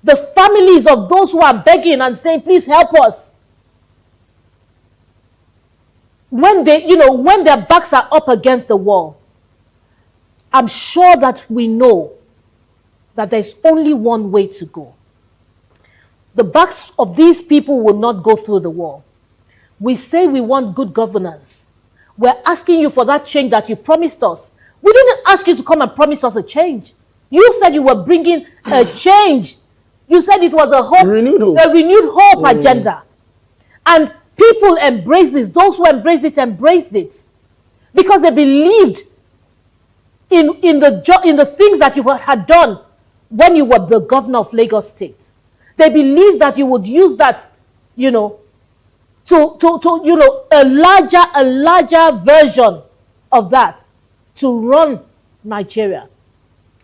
the families of those who are begging and saying, please help us. When they, when their backs are up against the wall, I'm sure that we know that there's only one way to go. The backs of these people will not go through the wall. We say we want good governance. We're asking you for that change that you promised us. We didn't ask you to come and promise us a change. You said you were bringing a change. You said it was a renewed hope agenda. And people embraced this. Those who embraced it because they believed in the things that you had done when you were the governor of Lagos State. They believed that you would use that, to a larger version of that to run Nigeria.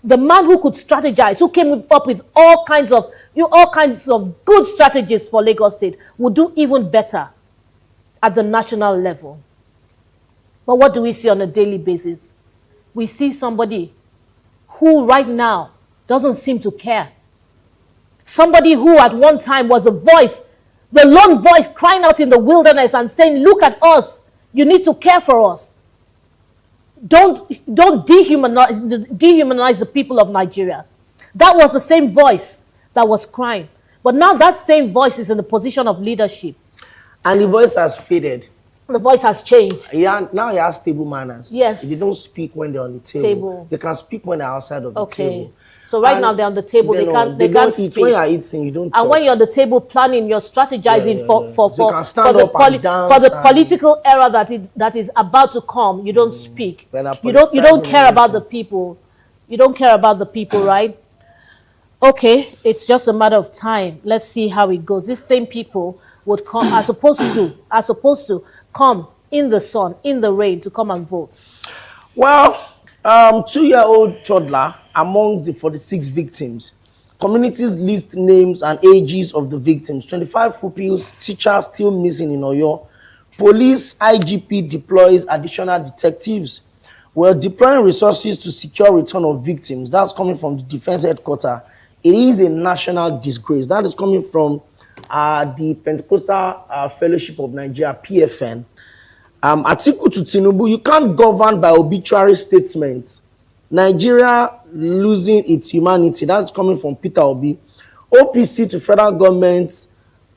The man who could strategize, who came up with all kinds of good strategies for Lagos State, would do even better at the national level. But what do we see on a daily basis? We see somebody who right now doesn't seem to care. Somebody who at one time was a voice, the lone voice crying out in the wilderness and saying, look at us, you need to care for us. Don't dehumanize the people of Nigeria. That was the same voice that was crying. But now that same voice is in the position of leadership. And the voice has faded. The voice has changed. Yeah, now he has stable manners. Yes. They don't speak when they're on the table. They can speak when they're outside of the table. So right now they're on the table. They can't speak. When you're eating, you don't talk. And when you're on the table planning, you're strategizing for the political era that is about to come. You don't speak. You don't care about the people. You don't care about the people, right? Okay, it's just a matter of time. Let's see how it goes. These same people would come are supposed to come in the sun, in the rain to come and vote. Well, 2-year-old toddler among the 46 victims. Communities list names and ages of the victims. 25 pupils, teachers still missing in Oyo. Police IGP deploys additional detectives. We're deploying resources to secure return of victims. That's coming from the defense headquarters. It is a national disgrace. That is coming from the Pentecostal Fellowship of Nigeria, PFN. Article to Tinubu, you can't govern by obituary statements. Nigeria losing its humanity. That's coming from Peter Obi. OPC to federal governments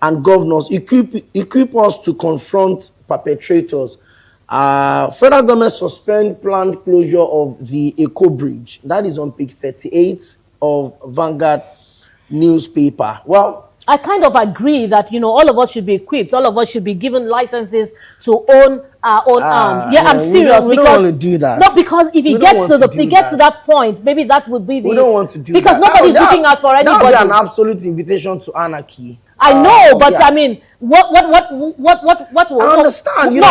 and governors, equip us to confront perpetrators. Federal government suspend planned closure of the Eco Bridge. That is on page 38 of Vanguard newspaper. Well, I kind of agree that, all of us should be equipped. All of us should be given licenses to own our own arms. Yeah, I'm serious. We don't want to do that. Not because if it gets to that point, maybe that would be the... We don't want to do because that. Nobody's looking out for anybody. That would be an absolute invitation to anarchy. I know, but I mean, what I understand. Where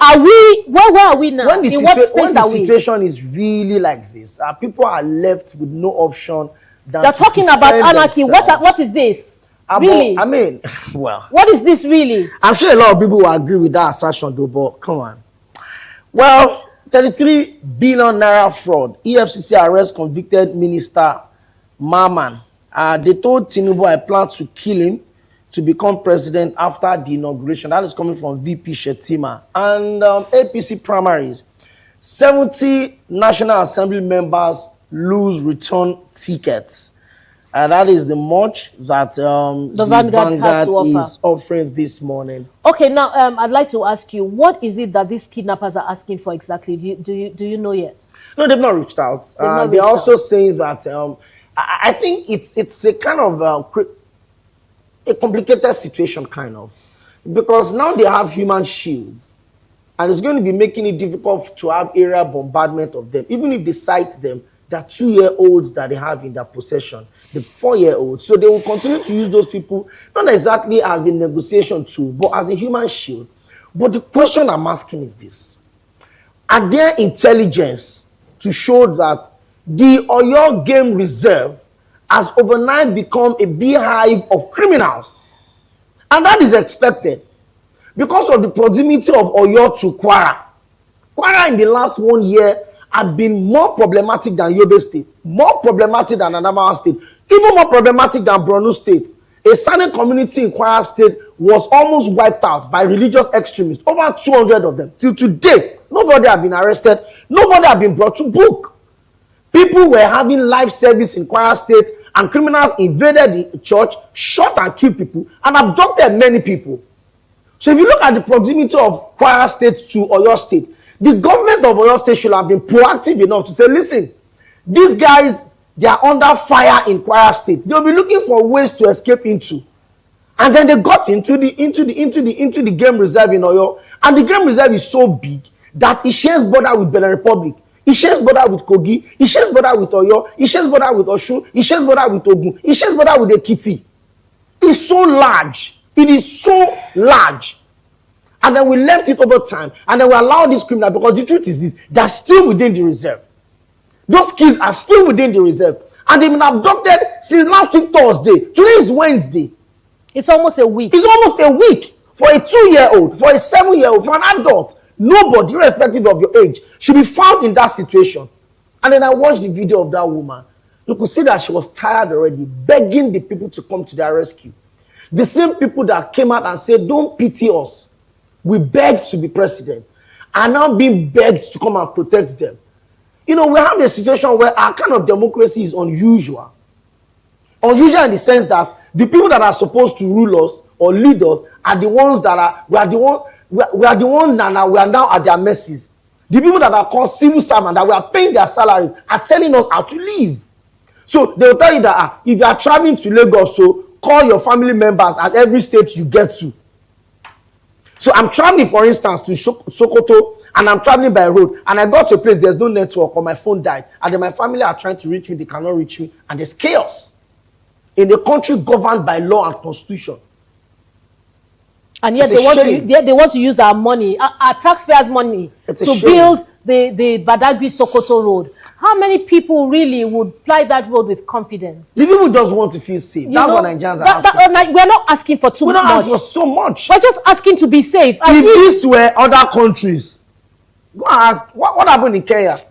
are we now? When the situation is really like this, people are left with no option than They're talking about anarchy. What is this? Really? I mean, well. What is this really? I'm sure a lot of people will agree with that assertion though, but come on. Well, 33 billion naira fraud. EFCC arrests convicted minister Maman. They told Tinubu I plan to kill him to become president after the inauguration. That is coming from VP Shetima. And APC primaries. 70 National Assembly members lose return tickets. That is the much that the Vanguard is offering this morning. Okay, now I'd like to ask you, what is it that these kidnappers are asking for exactly? Do you know yet? No, they've not reached out. They're also saying that I think it's a kind of a complicated situation, kind of, because now they have human shields, and it's going to be making it difficult to have aerial bombardment of them, even if they sight them. The 2-year-olds that they have in their possession, the 4-year-olds. So they will continue to use those people, not exactly as a negotiation tool, but as a human shield. But the question I'm asking is this. Are there intelligence to show that the Oyo Game Reserve has overnight become a beehive of criminals? And that is expected because of the proximity of Oyo to Kwara. Kwara in the last 1 year have been more problematic than Yobe State, more problematic than Adamawa State, even more problematic than Borno State. A certain community in Kwara State was almost wiped out by religious extremists, over 200 of them. Till today, nobody have been arrested, nobody have been brought to book. People were having live service in Kwara State and criminals invaded the church, shot and killed people and abducted many people. So if you look at the proximity of Kwara State to Oyo State, the government of Oyo State should have been proactive enough to say, listen, these guys, they are under fire in Kwara State. They'll be looking for ways to escape into. And then they got into the game reserve in Oyo. And the game reserve is so big that it shares border with Benin Republic. It shares border with Kogi. It shares border with Oyo. It shares border with Osun. It shares border with Ogun. It shares border with Ekiti. It's so large. It is so large. And then we left it over time. And then we allowed this criminal, because the truth is this, they're still within the reserve. Those kids are still within the reserve. And they've been abducted since last week Thursday. Today is Wednesday. It's almost a week. It's almost a week for a 2-year-old, for a 7-year-old, for an adult. Nobody, irrespective of your age, should be found in that situation. And then I watched the video of that woman. You could see that she was tired already, begging the people to come to their rescue. The same people that came out and said, don't pity us. We begged to be president, are now being begged to come and protect them. You know, we have a situation where our kind of democracy is unusual. Unusual in the sense that the people that are supposed to rule us or lead us are the ones that are, we are the one that we are now at their mercies. The people that are called civil servants, that we are paying their salaries, are telling us how to live. So they will tell you that if you are traveling to Lagos, so call your family members at every state you get to. So I'm traveling, for instance, to Sokoto, and I'm traveling by road, and I got to a place, there's no network, or my phone died, and then my family are trying to reach me, they cannot reach me, and there's chaos in a country governed by law and constitution. And yet they want to use our money, our taxpayers' money, to build the Badagry Sokoto road. How many people really would ply that road with confidence? The people just want to feel safe. That's what Nigerians are asking. We're not asking for too much. We're not asking for so much. We're just asking to be safe. If these were other countries, go and ask, what happened in Kenya?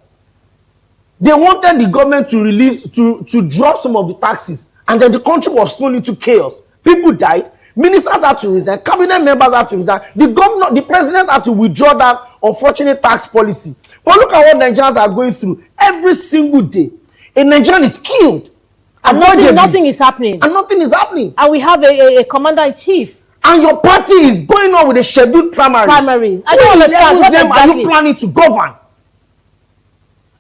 They wanted the government to release, to drop some of the taxes, and then the country was thrown into chaos. People died. Ministers had to resign. Cabinet members had to resign. The governor, the president had to withdraw that unfortunate tax policy. But look at what Nigerians are going through every single day. A Nigerian is killed. And nothing is happening. And nothing is happening. And we have a commander-in-chief. And your party is going on with a scheduled primaries. I don't understand. What them are you planning to govern?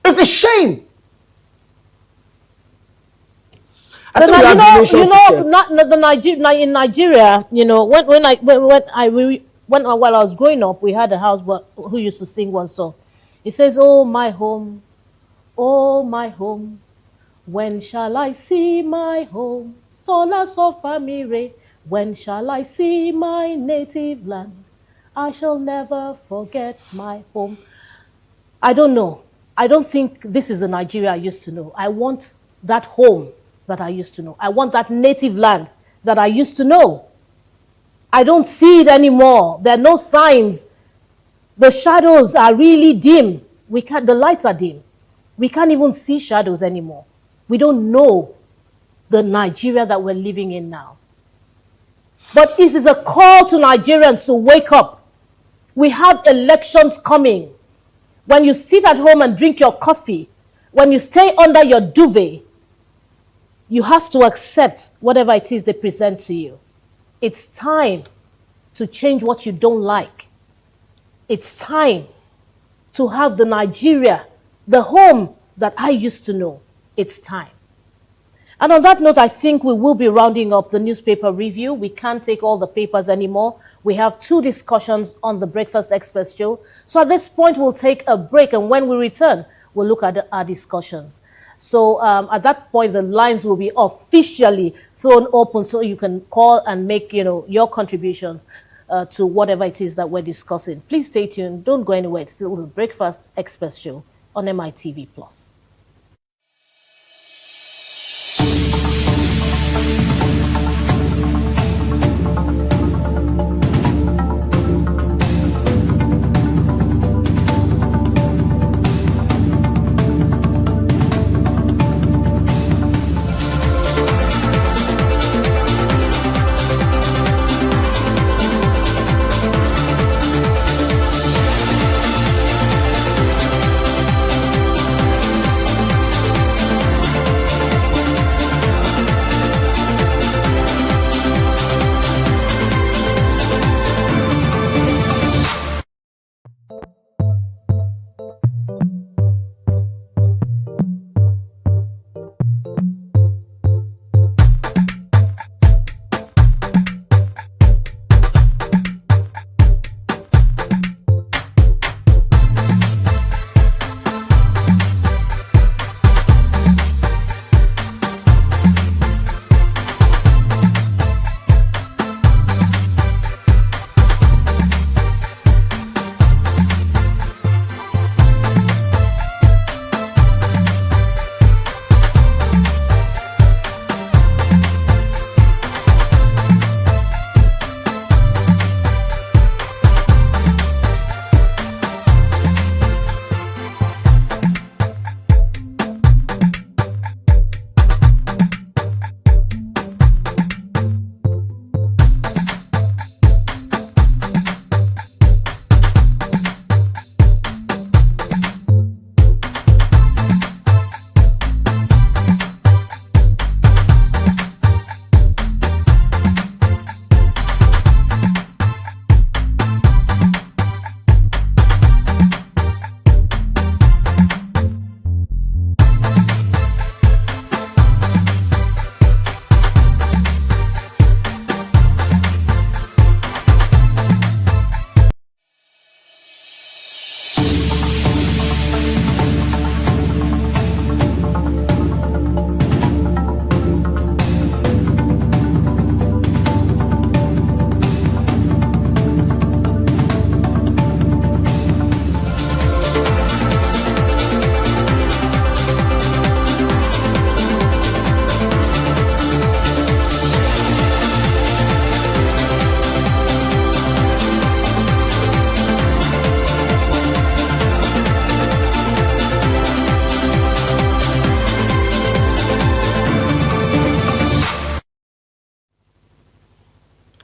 It's a shame. In Nigeria, you know, when I was growing up, we had a house who used to sing one song. It says, oh my home, when shall I see my home? Sola so famire, when shall I see my native land? I shall never forget my home. I don't know. I don't think this is the Nigeria I used to know. I want that home that I used to know. I want that native land that I used to know. I don't see it anymore. There are no signs. The shadows are really dim. The lights are dim. We can't even see shadows anymore. We don't know the Nigeria that we're living in now. But this is a call to Nigerians to wake up. We have elections coming. When you sit at home and drink your coffee, when you stay under your duvet, you have to accept whatever it is they present to you. It's time to change what you don't like. It's time to have the Nigeria, the home that I used to know. It's time. And on that note, I think we will be rounding up the newspaper review. We can't take all the papers anymore. We have 2 discussions on the Breakfast Express show. So at this point, we'll take a break. And when we return, we'll look at our discussions. So at that point, the lines will be officially thrown open so you can call and make, your contributions. to whatever it is that we're discussing. Please stay tuned. Don't go anywhere. It's still the Breakfast Express show on MITV Plus.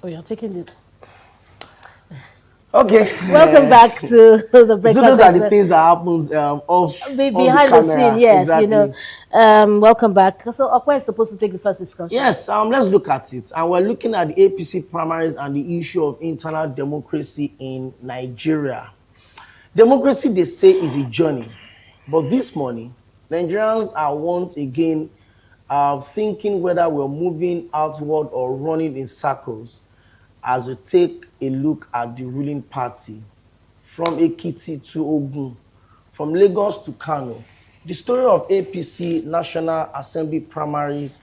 Oh, you're taking the. Okay. Welcome back to the Breakfast. So those are the things that happens off behind the the scene. Yes, exactly. you know. Welcome back. So, Okwa is supposed to take the first discussion. Yes. Let's look at it, and we're looking at the APC primaries and the issue of internal democracy in Nigeria. Democracy, they say, is a journey, but this morning, Nigerians are once again thinking whether we're moving outward or running in circles as we take a look at the ruling party from Ekiti to Ogun, from Lagos to Kano. The story of APC National Assembly primaries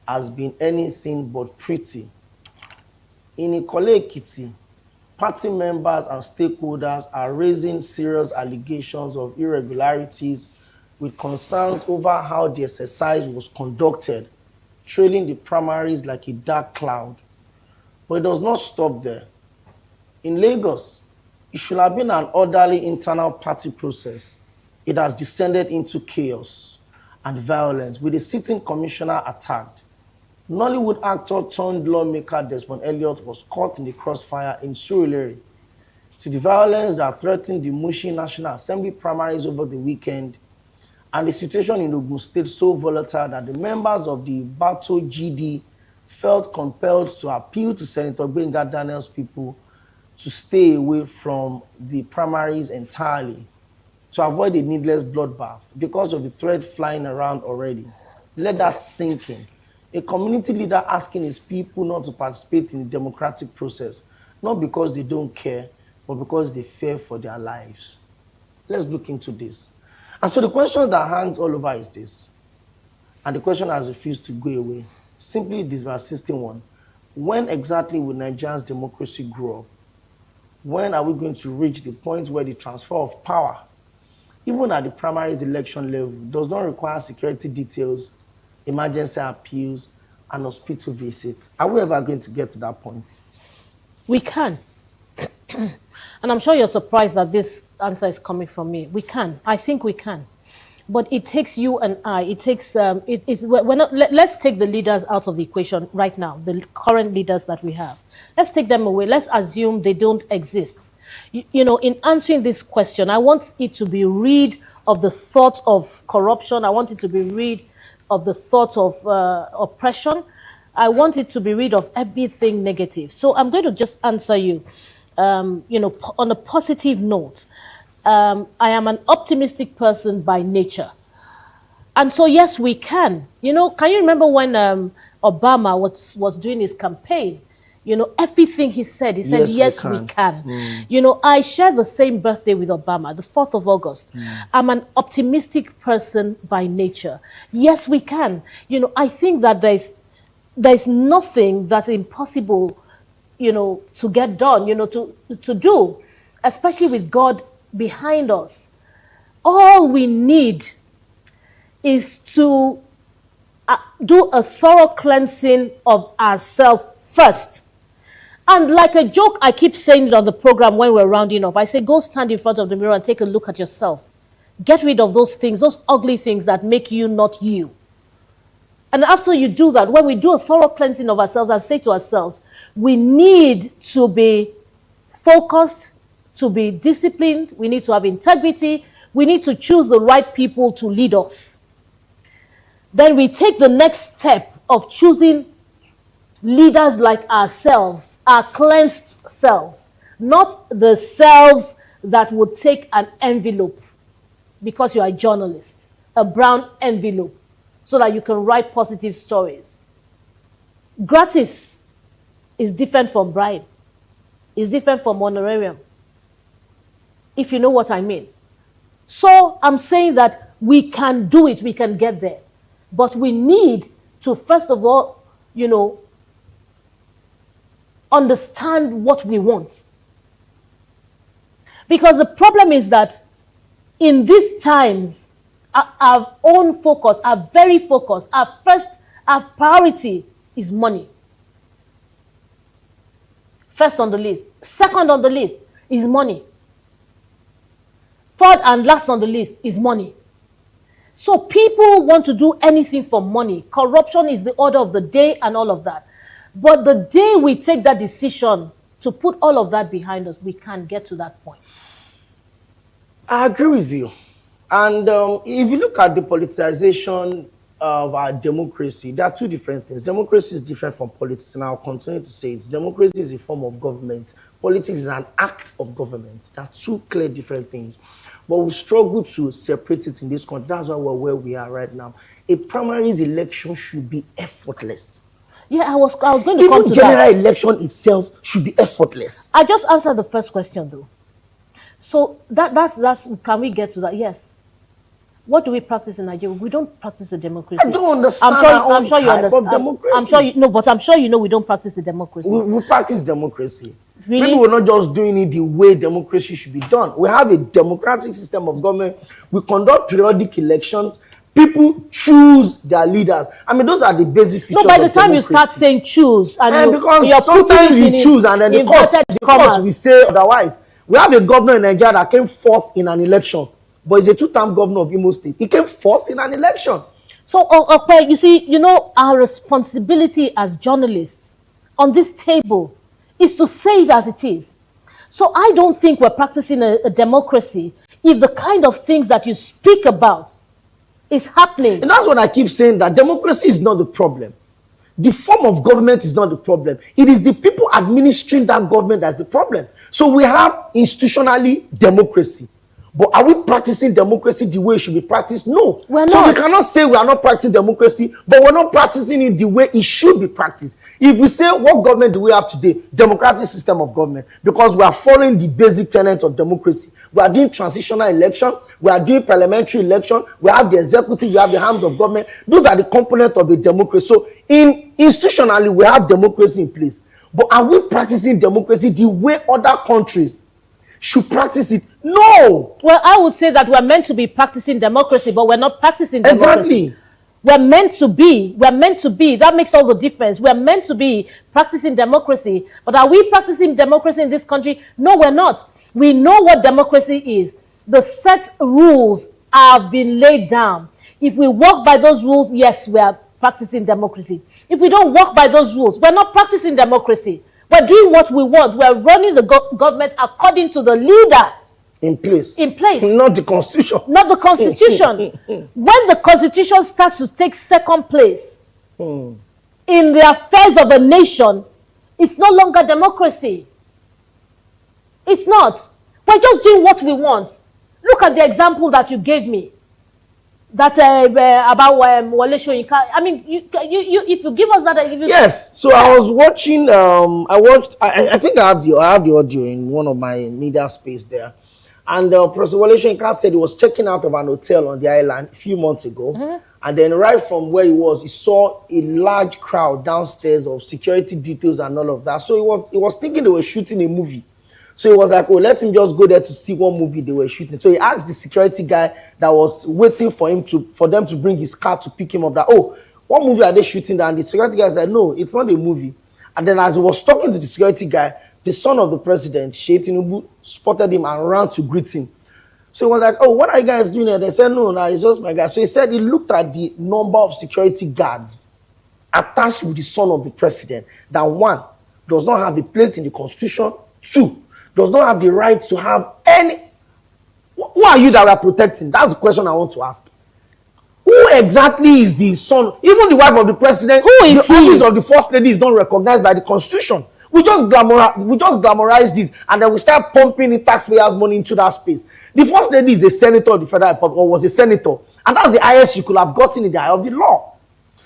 has been anything but pretty. In Ikole Ekiti, party members and stakeholders are raising serious allegations of irregularities with concerns over how the exercise was conducted, trailing the primaries like a dark cloud. But it does not stop there. In Lagos, it should have been an orderly internal party process. It has descended into chaos and violence, with a sitting commissioner attacked. Nollywood actor turned lawmaker Desmond Elliott was caught in the crossfire in Surulere. To the violence that threatened the Mushi National Assembly primaries over the weekend, and the situation in Ogun State so volatile that the members of the Bato GD felt compelled to appeal to Senator Gbenga Daniel's people to stay away from the primaries entirely, to avoid a needless bloodbath because of the threat flying around already. Let that sink in. A community leader asking his people not to participate in the democratic process, not because they don't care, but because they fear for their lives. Let's look into this. And so the question that hangs all over is this, and the question has refused to go away. Simply this persisting one. When exactly will Nigeria's democracy grow up? When are we going to reach the point where the transfer of power, even at the primaries election level, does not require security details, emergency appeals, and hospital visits? Are we ever going to get to that point? We can. And I'm sure you're surprised that this answer is coming from me. We can. I think we can. But it takes you and I. It takes. We're not, let's take the leaders out of the equation right now. The current leaders that we have. Let's take them away. Let's assume they don't exist. You know, in answering this question, I want it to be rid of the thought of corruption. I want it to be rid of the thought of oppression. I want it to be rid of everything negative. So I'm going to just answer you. You know, on a positive note, I am an optimistic person by nature. And so, yes, we can. You know, can you remember when Obama was doing his campaign? You know, everything he said yes, we can. You know, I share the same birthday with Obama, the 4th of August. I'm an optimistic person by nature. Yes, we can. You know, I think that there's nothing that's impossible, you know, to get done, you know, to do, especially with God behind us. All we need is to do a thorough cleansing of ourselves first. And like a joke, I keep saying it on the program when we're rounding up. I say, go stand in front of the mirror and take a look at yourself. Get rid of those things, those ugly things that make you not you. And after you do that, when we do a thorough cleansing of ourselves and say to ourselves, we need to be focused, to be disciplined, we need to have integrity, we need to choose the right people to lead us. Then we take the next step of choosing leaders like ourselves, our cleansed selves, not the selves that would take an envelope because you are a journalist, a brown envelope, so that you can write positive stories. Gratis is different from bribe. It's different from honorarium, if you know what I mean. So I'm saying that we can do it, we can get there. But we need to, first of all, you know, understand what we want. Because the problem is that in these times, our own focus, our very focus, our priority is money. First on the list. Second on the list is money. Third and last on the list is money. So people want to do anything for money. Corruption is the order of the day and all of that. But the day we take that decision to put all of that behind us, we can get to that point. I agree with you. And if you look at the politicization of our democracy, there are two different things. Democracy is different from politics, and I'll continue to say it. Democracy is a form of government. Politics is an act of government. There are two clear different things. But we struggle to separate it in this country. That's why we're where we are right now. A primaries election should be effortless. Yeah, I was going to Even come to that. general election itself should be effortless. I just answered the first question though. So that's can we get to that? Yes. What do we practice in Nigeria? We don't practice a democracy. I don't understand I'm sure you type understand. of democracy. I'm sure you know, but I'm sure you know we don't practice a democracy. We practice democracy. Really? Maybe we're not just doing it the way democracy should be done. We have a democratic system of government. We conduct periodic elections. People choose their leaders. I mean, those are the basic features So by the of time democracy. you start saying choose, and because you're sometimes you choose and then the courts commas. will say otherwise. We have a governor in Nigeria that came fourth in an election, but he's a two-term governor of Imo State. He came fourth in an election. So, okay, you see, you know, our responsibility as journalists on this table is to say it as it is. So I don't think we're practicing a democracy if the kind of things that you speak about is happening. And that's what I keep saying, that democracy is not the problem. The form of government is not the problem. It is the people administering that government that's the problem. So we have institutionally democracy. But are we practicing democracy the way it should be practiced? No. We're so not. we cannot say we are not practicing democracy, but we're not practicing it the way it should be practiced. If we say, what government do we have today? Democratic system of government. Because we are following the basic tenets of democracy. We are doing transitional election. We are doing parliamentary election. We have the executive. We have the arms of government. Those are the components of a democracy. So institutionally, we have democracy in place. But are we practicing democracy the way other countries should practice it? No. Well, I would say that we're meant to be practicing democracy, but we're not practicing democracy. Exactly. We're meant to be. That makes all the difference. We're meant to be practicing democracy. But are we practicing democracy in this country? No, we're not. We know what democracy is. The set rules have been laid down. If we walk by those rules, yes, we are practicing democracy. If we don't walk by those rules, we're not practicing democracy. We're doing what we want. We're running the government according to the leader. In place. Not the constitution. Not the constitution. When the constitution starts to take second place in the affairs of a nation, it's no longer democracy. It's not. We're just doing what we want. Look at the example that you gave me. That about Wale Soyinka. I mean, if you give us that, yes. So I was watching. I think I have the audio in one of my media space there. And Professor Wale Soyinka said he was checking out of an hotel on the island a few months ago. And then right from where he was, he saw a large crowd downstairs of security details and all of that. So he was thinking they were shooting a movie. So he was like, oh, let him just go there to see what movie they were shooting. So he asked the security guy that was waiting for them to bring his car to pick him up that, oh, what movie are they shooting? And the security guy said, no, it's not a movie. And then as he was talking to the security guy, the son of the president, Sheyi Tinubu, spotted him and ran to greet him. So he was like, oh, what are you guys doing here? They said, no, it's just my guy. So he said he looked at the number of security guards attached with the son of the president. That one, does not have a place in the constitution. Two, does not have the right to have any. Who are you that we are protecting? That's the question I want to ask. Who exactly is the son? Even the wife of the president, who is the office of the first lady is not recognized by the constitution. We just glamorize this, and then we start pumping the taxpayers' money into that space. The first lady is a senator of the Federal Republic, or was a senator, and that's the highest she could have gotten in the eye of the law.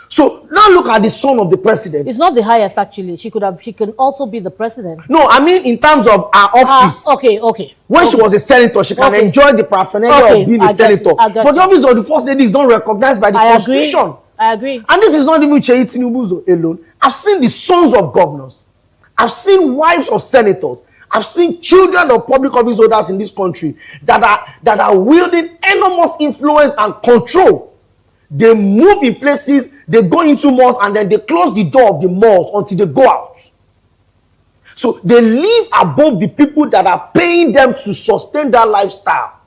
So now look at the son of the president. It's not the highest, actually. She can also be the president. No, I mean in terms of her office. Okay. When she was a senator, she can enjoy the paraphernalia of being a senator. But the office of the first lady is not recognized by the constitution. I agree. And this is not even Sheyi Tinubu alone. I've seen the sons of governors. I've seen wives of senators. I've seen children of public office holders in this country that are wielding enormous influence and control. They move in places, they go into malls, and then they close the door of the malls until they go out. So they live above the people that are paying them to sustain that lifestyle.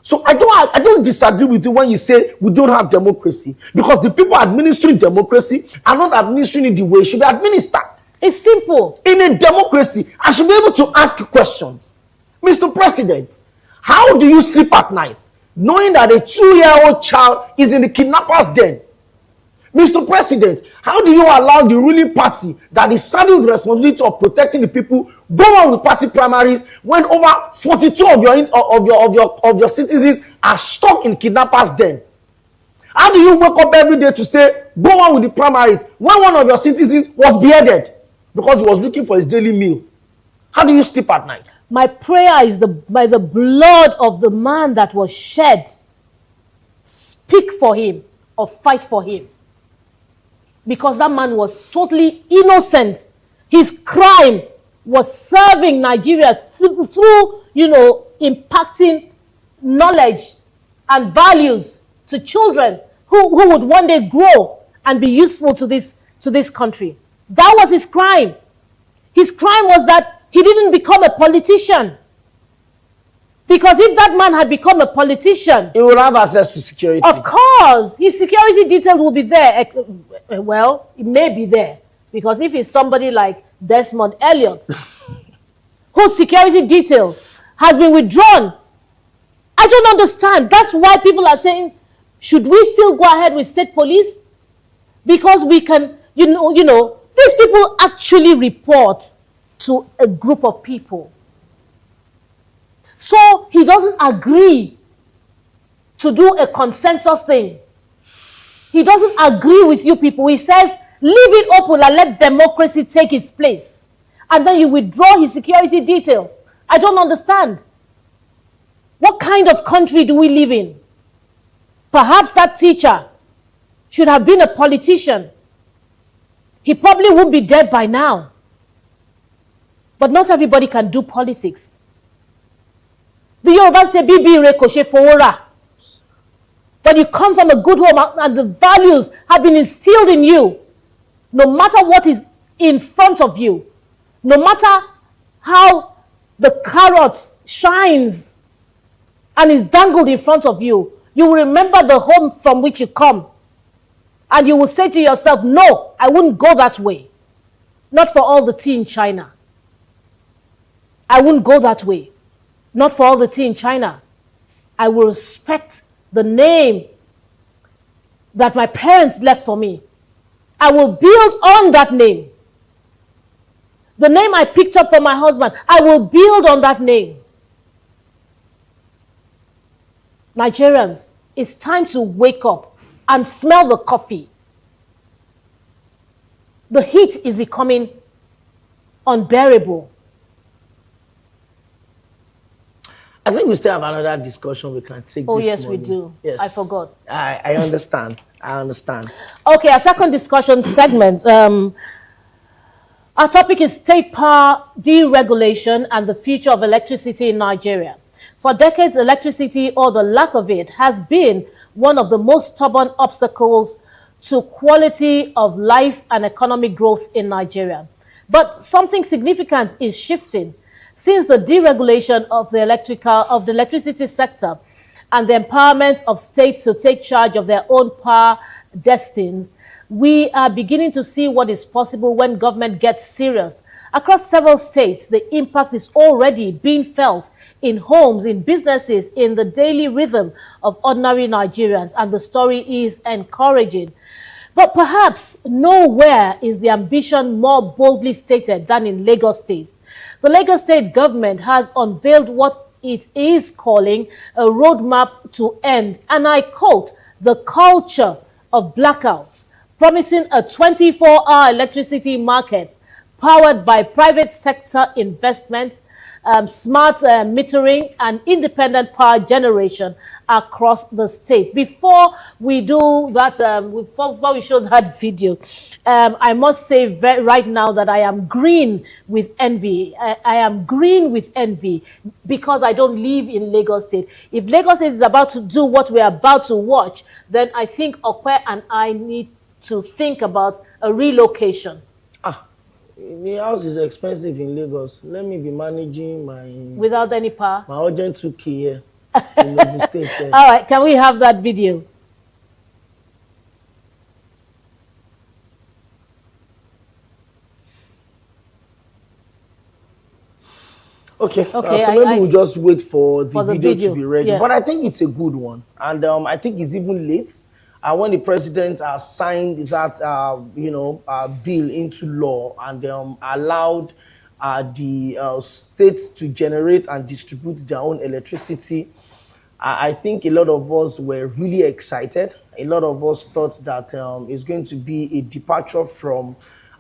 So I don't disagree with you when you say we don't have democracy, because the people administering democracy are not administering it the way it should be administered. It's simple. In a democracy, I should be able to ask questions. Mr. President, how do you sleep at night knowing that a 2-year-old child is in the kidnapper's den? Mr. President, how do you allow the ruling party that is saddled with the responsibility of protecting the people go on with party primaries when over 42 of your citizens are stuck in kidnappers' den? How do you wake up every day to say go on with the primaries when one of your citizens was beheaded because he was looking for his daily meal? How do you sleep at night? My prayer is by the blood of the man that was shed, speak for him or fight for him. Because that man was totally innocent. His crime was serving Nigeria through impacting knowledge and values to children who would one day grow and be useful to this country. That was his crime. His crime was that he didn't become a politician. Because if that man had become a politician, he will have access to security. Of course, his security detail will be there. Well, it may be there. Because if it's somebody like Desmond Elliott, whose security detail has been withdrawn, I don't understand. That's why people are saying, should we still go ahead with state police? Because we can, these people actually report to a group of people. So he doesn't agree to do a consensus thing. He doesn't agree with you people. He says, leave it open and let democracy take its place. And then you withdraw his security detail. I don't understand. What kind of country do we live in? Perhaps that teacher should have been a politician. He probably won't be dead by now. But not everybody can do politics. The Yorubas say, Bibi Rekoshe Fowora. But you come from a good home and the values have been instilled in you. No matter what is in front of you, no matter how the carrot shines and is dangled in front of you, you will remember the home from which you come. And you will say to yourself, no, I wouldn't go that way. Not for all the tea in China. I wouldn't go that way. Not for all the tea in China. I will respect the name that my parents left for me. I will build on that name. The name I picked up for my husband, I will build on that name. Nigerians, it's time to wake up and smell the coffee. The heat is becoming unbearable. I think we still have another discussion we can take. Oh, this yes, morning. we do. Yes. I forgot. I understand. I understand. Okay, our second discussion segment. Our topic is state power deregulation and the future of electricity in Nigeria. For decades, electricity, or the lack of it, has been one of the most stubborn obstacles to quality of life and economic growth in Nigeria. But something significant is shifting. Since the deregulation of the electricity sector and the empowerment of states to take charge of their own power destinies, we are beginning to see what is possible when government gets serious. Across several states, the impact is already being felt in homes, in businesses, in the daily rhythm of ordinary Nigerians, and the story is encouraging. But perhaps nowhere is the ambition more boldly stated than in Lagos State. The Lagos State government has unveiled what it is calling a roadmap to end, and I quote, the culture of blackouts, promising a 24-hour electricity market powered by private sector investment, smart metering, and independent power generation across the state. Before we do that, before we show that video, I must say right now that I am green with envy. I am green with envy because I don't live in Lagos State. If Lagos State is about to do what we're about to watch, then I think Okwe and I need to think about a relocation. The house is expensive in Lagos. Let me be managing without any power. My urgent 2K here in Ogun State. All right, can we have that video? Okay. So maybe we'll just wait for the video to be ready. Yeah. But I think it's a good one, and I think it's even late. When the president signed that, bill into law and allowed the states to generate and distribute their own electricity, I think a lot of us were really excited. A lot of us thought that it's going to be a departure from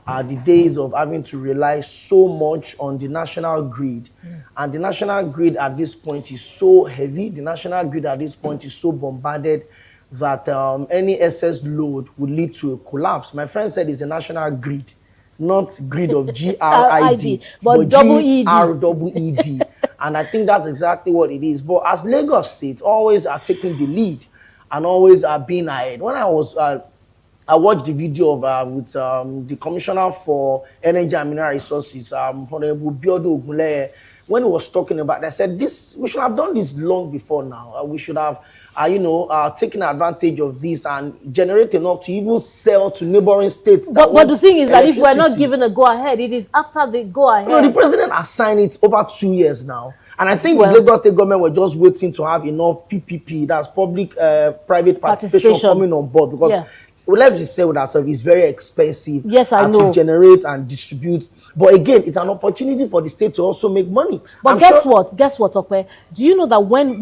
the days of having to rely so much on the national grid. And the national grid at this point is so heavy. The national grid at this point is so bombarded that any excess load would lead to a collapse. My friend said it's a national grid, not grid of GRID, but GREED. And I think that's exactly what it is. But as Lagos State always are taking the lead and always are being ahead. When I watched the video of with the Commissioner for Energy and Mineral Resources, Honorable Biodun Ogunleye, when he was talking about, I said, we should have done this long before now. We should have taking advantage of this and generate enough to even sell to neighboring states. But the thing is that if we're not given a go-ahead, it is after the go-ahead. No, the president has signed it over 2 years now. And I think the Lagos State government were just waiting to have enough PPP, that's public-private participation coming on board. Because let's just say with ourselves, it's very expensive to generate and distribute. But again, it's an opportunity for the state to also make money. But guess what, Okwe? Do you know that when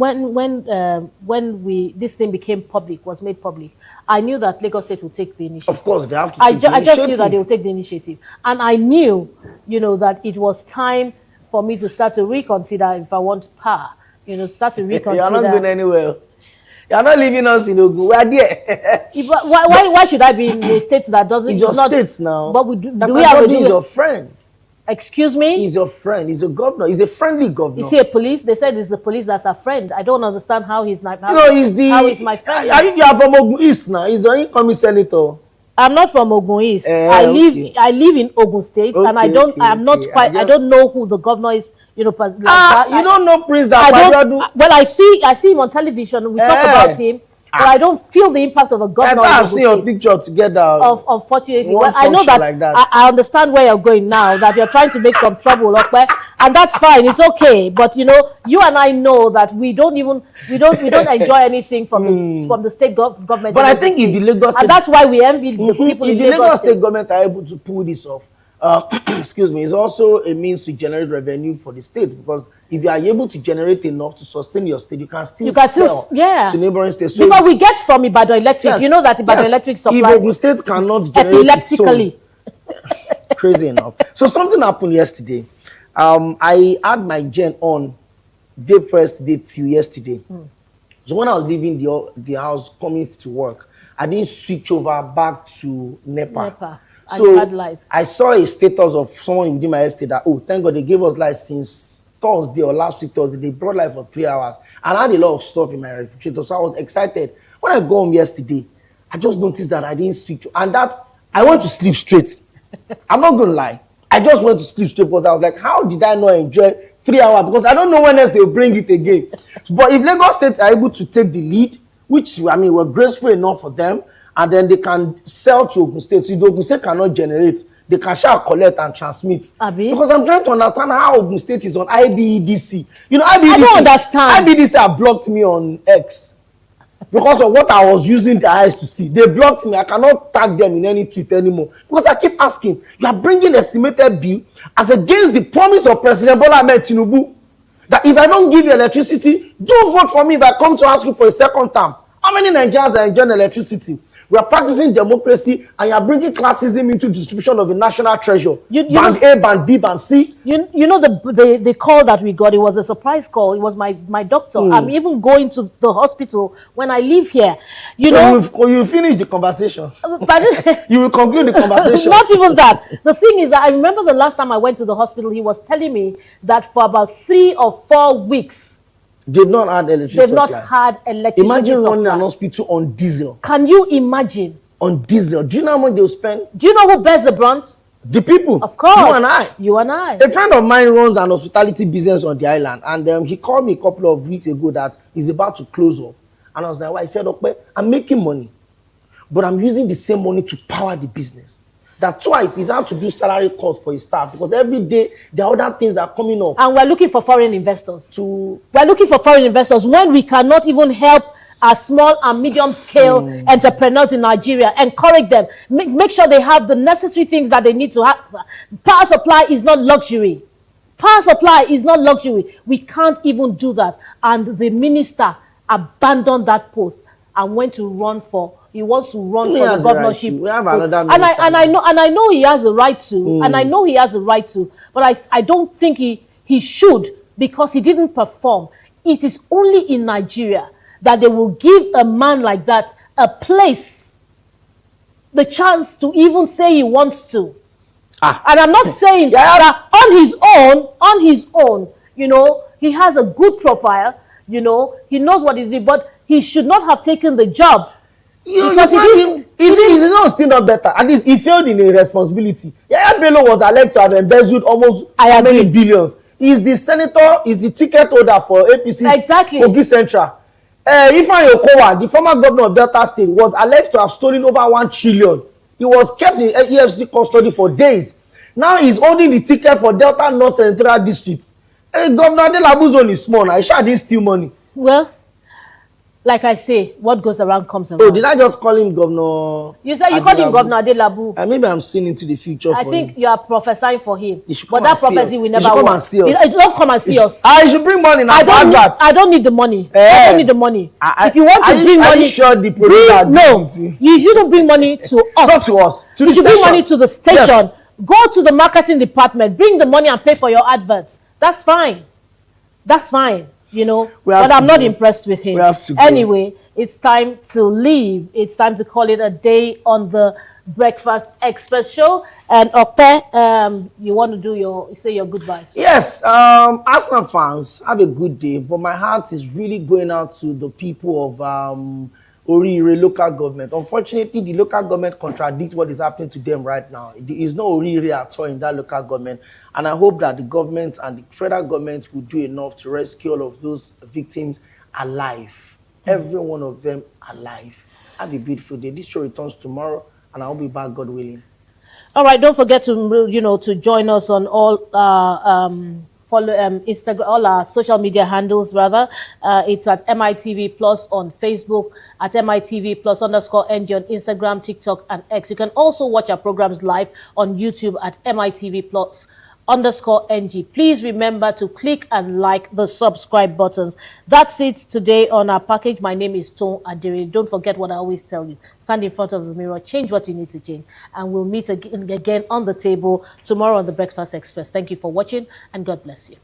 this thing became public, was made public, I knew that Lagos State would take the initiative. Of course, they have to take the initiative. I just knew that they would take the initiative. And I knew, that it was time for me to start to reconsider if I want power. Start to reconsider. You're not going anywhere. You're not leaving us in Ogun. We're there. Why should I be in a state that doesn't? It's your state now. But do we have have is your friend. Excuse me? He's your friend. He's a governor. He's a friendly governor. Is he a police? They said it's the police that's a friend. I don't understand how he's not. How he's my friend. You are from Ogun East now. He's an incoming senator. I'm not from Ogun East. I live in Ogun State, and I don't. I'm not quite. I don't know who the governor is. You know, like that. You don't know Prince Well, I see him on television. We talk about him. But I don't feel the impact of a governor. I've seen your picture together. Unfortunately, well, I know that, like that. I understand where you're going now. That you're trying to make some trouble, okay? And that's fine. It's okay. But you know, you and I know that we don't enjoy anything from the state government. But I think if the Lagos State, and that's why we envy the people in the Lagos State government are able to pull this off. Excuse me, it's also a means to generate revenue for the state, because if you are able to generate enough to sustain your state, you can still sell to neighboring states. So because we get from Ibadan Electric, yes, you know that Ibadan Electric supplies. If Ogun State cannot generate epileptically. Crazy enough. So something happened yesterday. I had my gen on day first day till yesterday. So when I was leaving the house coming to work, I didn't switch over back to NEPA. So I saw a status of someone within my estate that, oh, thank God they gave us light since Thursday or last week Thursday. They brought light for 3 hours. And I had a lot of stuff in my refrigerator, so I was excited. When I go home yesterday, I just noticed that I didn't switch. And that, I went to sleep straight. I'm not going to lie. I just went to sleep straight because I was like, how did I not enjoy 3 hours? Because I don't know when else they'll bring it again. But if Lagos State are able to take the lead, which, I mean, we're graceful enough for them, and then they can sell to Ogun State. So if Ogun State cannot generate, they can shall collect and transmit. Because I'm trying to understand how Ogun State is on IBEDC. You know, IBEDC, I don't understand. IBEDC have blocked me on X because of what I was using their eyes to see. They blocked me. I cannot tag them in any tweet anymore. Because I keep asking, you are bringing estimated bill as against the promise of President Bola Ahmed Tinubu that if I don't give you electricity, don't vote for me if I come to ask you for a second term. How many Nigerians are enjoying electricity? We are practicing democracy, and you are bringing classism into distribution of the national treasure. Band A, band B, band C. You know the call that we got. It was a surprise call. It was my doctor. I'm even going to the hospital when I leave here. You know, you finish the conversation. But you will conclude the conversation. Not even that. The thing is that I remember the last time I went to the hospital, he was telling me that for about 3 or 4 weeks. They've not had electricity. They've not had electricity. Imagine running an hospital on diesel. Can you imagine? On diesel. Do you know how much they'll spend? Do you know who bears the brunt? The people. Of course. You and I. You and I. A friend of mine runs an hospitality business on the island, and he called me a couple of weeks ago that he's about to close up. And I was like, why? He said, okay, I'm making money, but I'm using the same money to power the business. That twice he's had to do salary cuts for his staff because every day there are other things that are coming up. And we're looking for foreign investors. We're looking for foreign investors when we cannot even help our small and medium scale entrepreneurs in Nigeria. Encourage them. Make sure they have the necessary things that they need to have. Power supply is not luxury. Power supply is not luxury. We can't even do that. And the minister abandoned that post and went to run for. He wants to run for the governorship. We have another minister. And I know he has the right to. And I know he has the right to. But I don't think he should, because he didn't perform. It is only in Nigeria that they will give a man like that a place, the chance to even say he wants to. And I'm not saying that on his own, you know, he has a good profile, you know, he knows what he's doing, but he should not have taken the job. He's not still not better. At least he failed in a responsibility. Yaya Bello was alleged to have embezzled almost how many billions. He's the senator, he's the ticket holder for APC's Kogi Central. Ifeanyi Okowa, the former governor of Delta State, was alleged to have stolen over 1 trillion. He was kept in EFCC custody for days. Now he's holding the ticket for Delta North Senatorial District. Governor Adelabu's zone is small. I sure didn't steal money. Well, like I say, what goes around comes around. Oh, did I just call him Governor? You said you called him Governor Adelabu. Maybe I'm seeing into the future. I think you are prophesying for him. But that prophecy will never work. Come and see us. He don't come and see us. I should bring money now. I don't need the money. I don't need the money. If you want to bring money, you sure the producer you shouldn't bring money to us. Not to us. You should bring money to the station. Yes. Go to the marketing department. Bring the money and pay for your adverts. That's fine. That's fine. You know. But I'm not impressed with him. We have to go. Anyway, it's time to leave. It's time to call it a day on the Breakfast Express show. And Okpe, you want to do say your goodbyes? Yes, Arsenal fans, have a good day. But my heart is really going out to the people of Orire local government. Unfortunately, the local government contradicts what is happening to them right now. There is no Orire at all in that local government. And I hope that the government and the federal government will do enough to rescue all of those victims alive. Every one of them alive. Have a beautiful day. This show returns tomorrow, and I'll be back, God willing. All right, don't forget to to join us on all follow Instagram, all our social media handles rather. It's at MITV Plus on Facebook, at MITV Plus _NG on Instagram, TikTok, and X. You can also watch our programs live on YouTube at MITV Plus _NG. Please remember to click and like the subscribe buttons. That's it today on our package. My name is Tom Adiri. Don't forget what I always tell you. Stand in front of the mirror, change what you need to change, and we'll meet again on the table tomorrow on the Breakfast Express. Thank you for watching, and God bless you.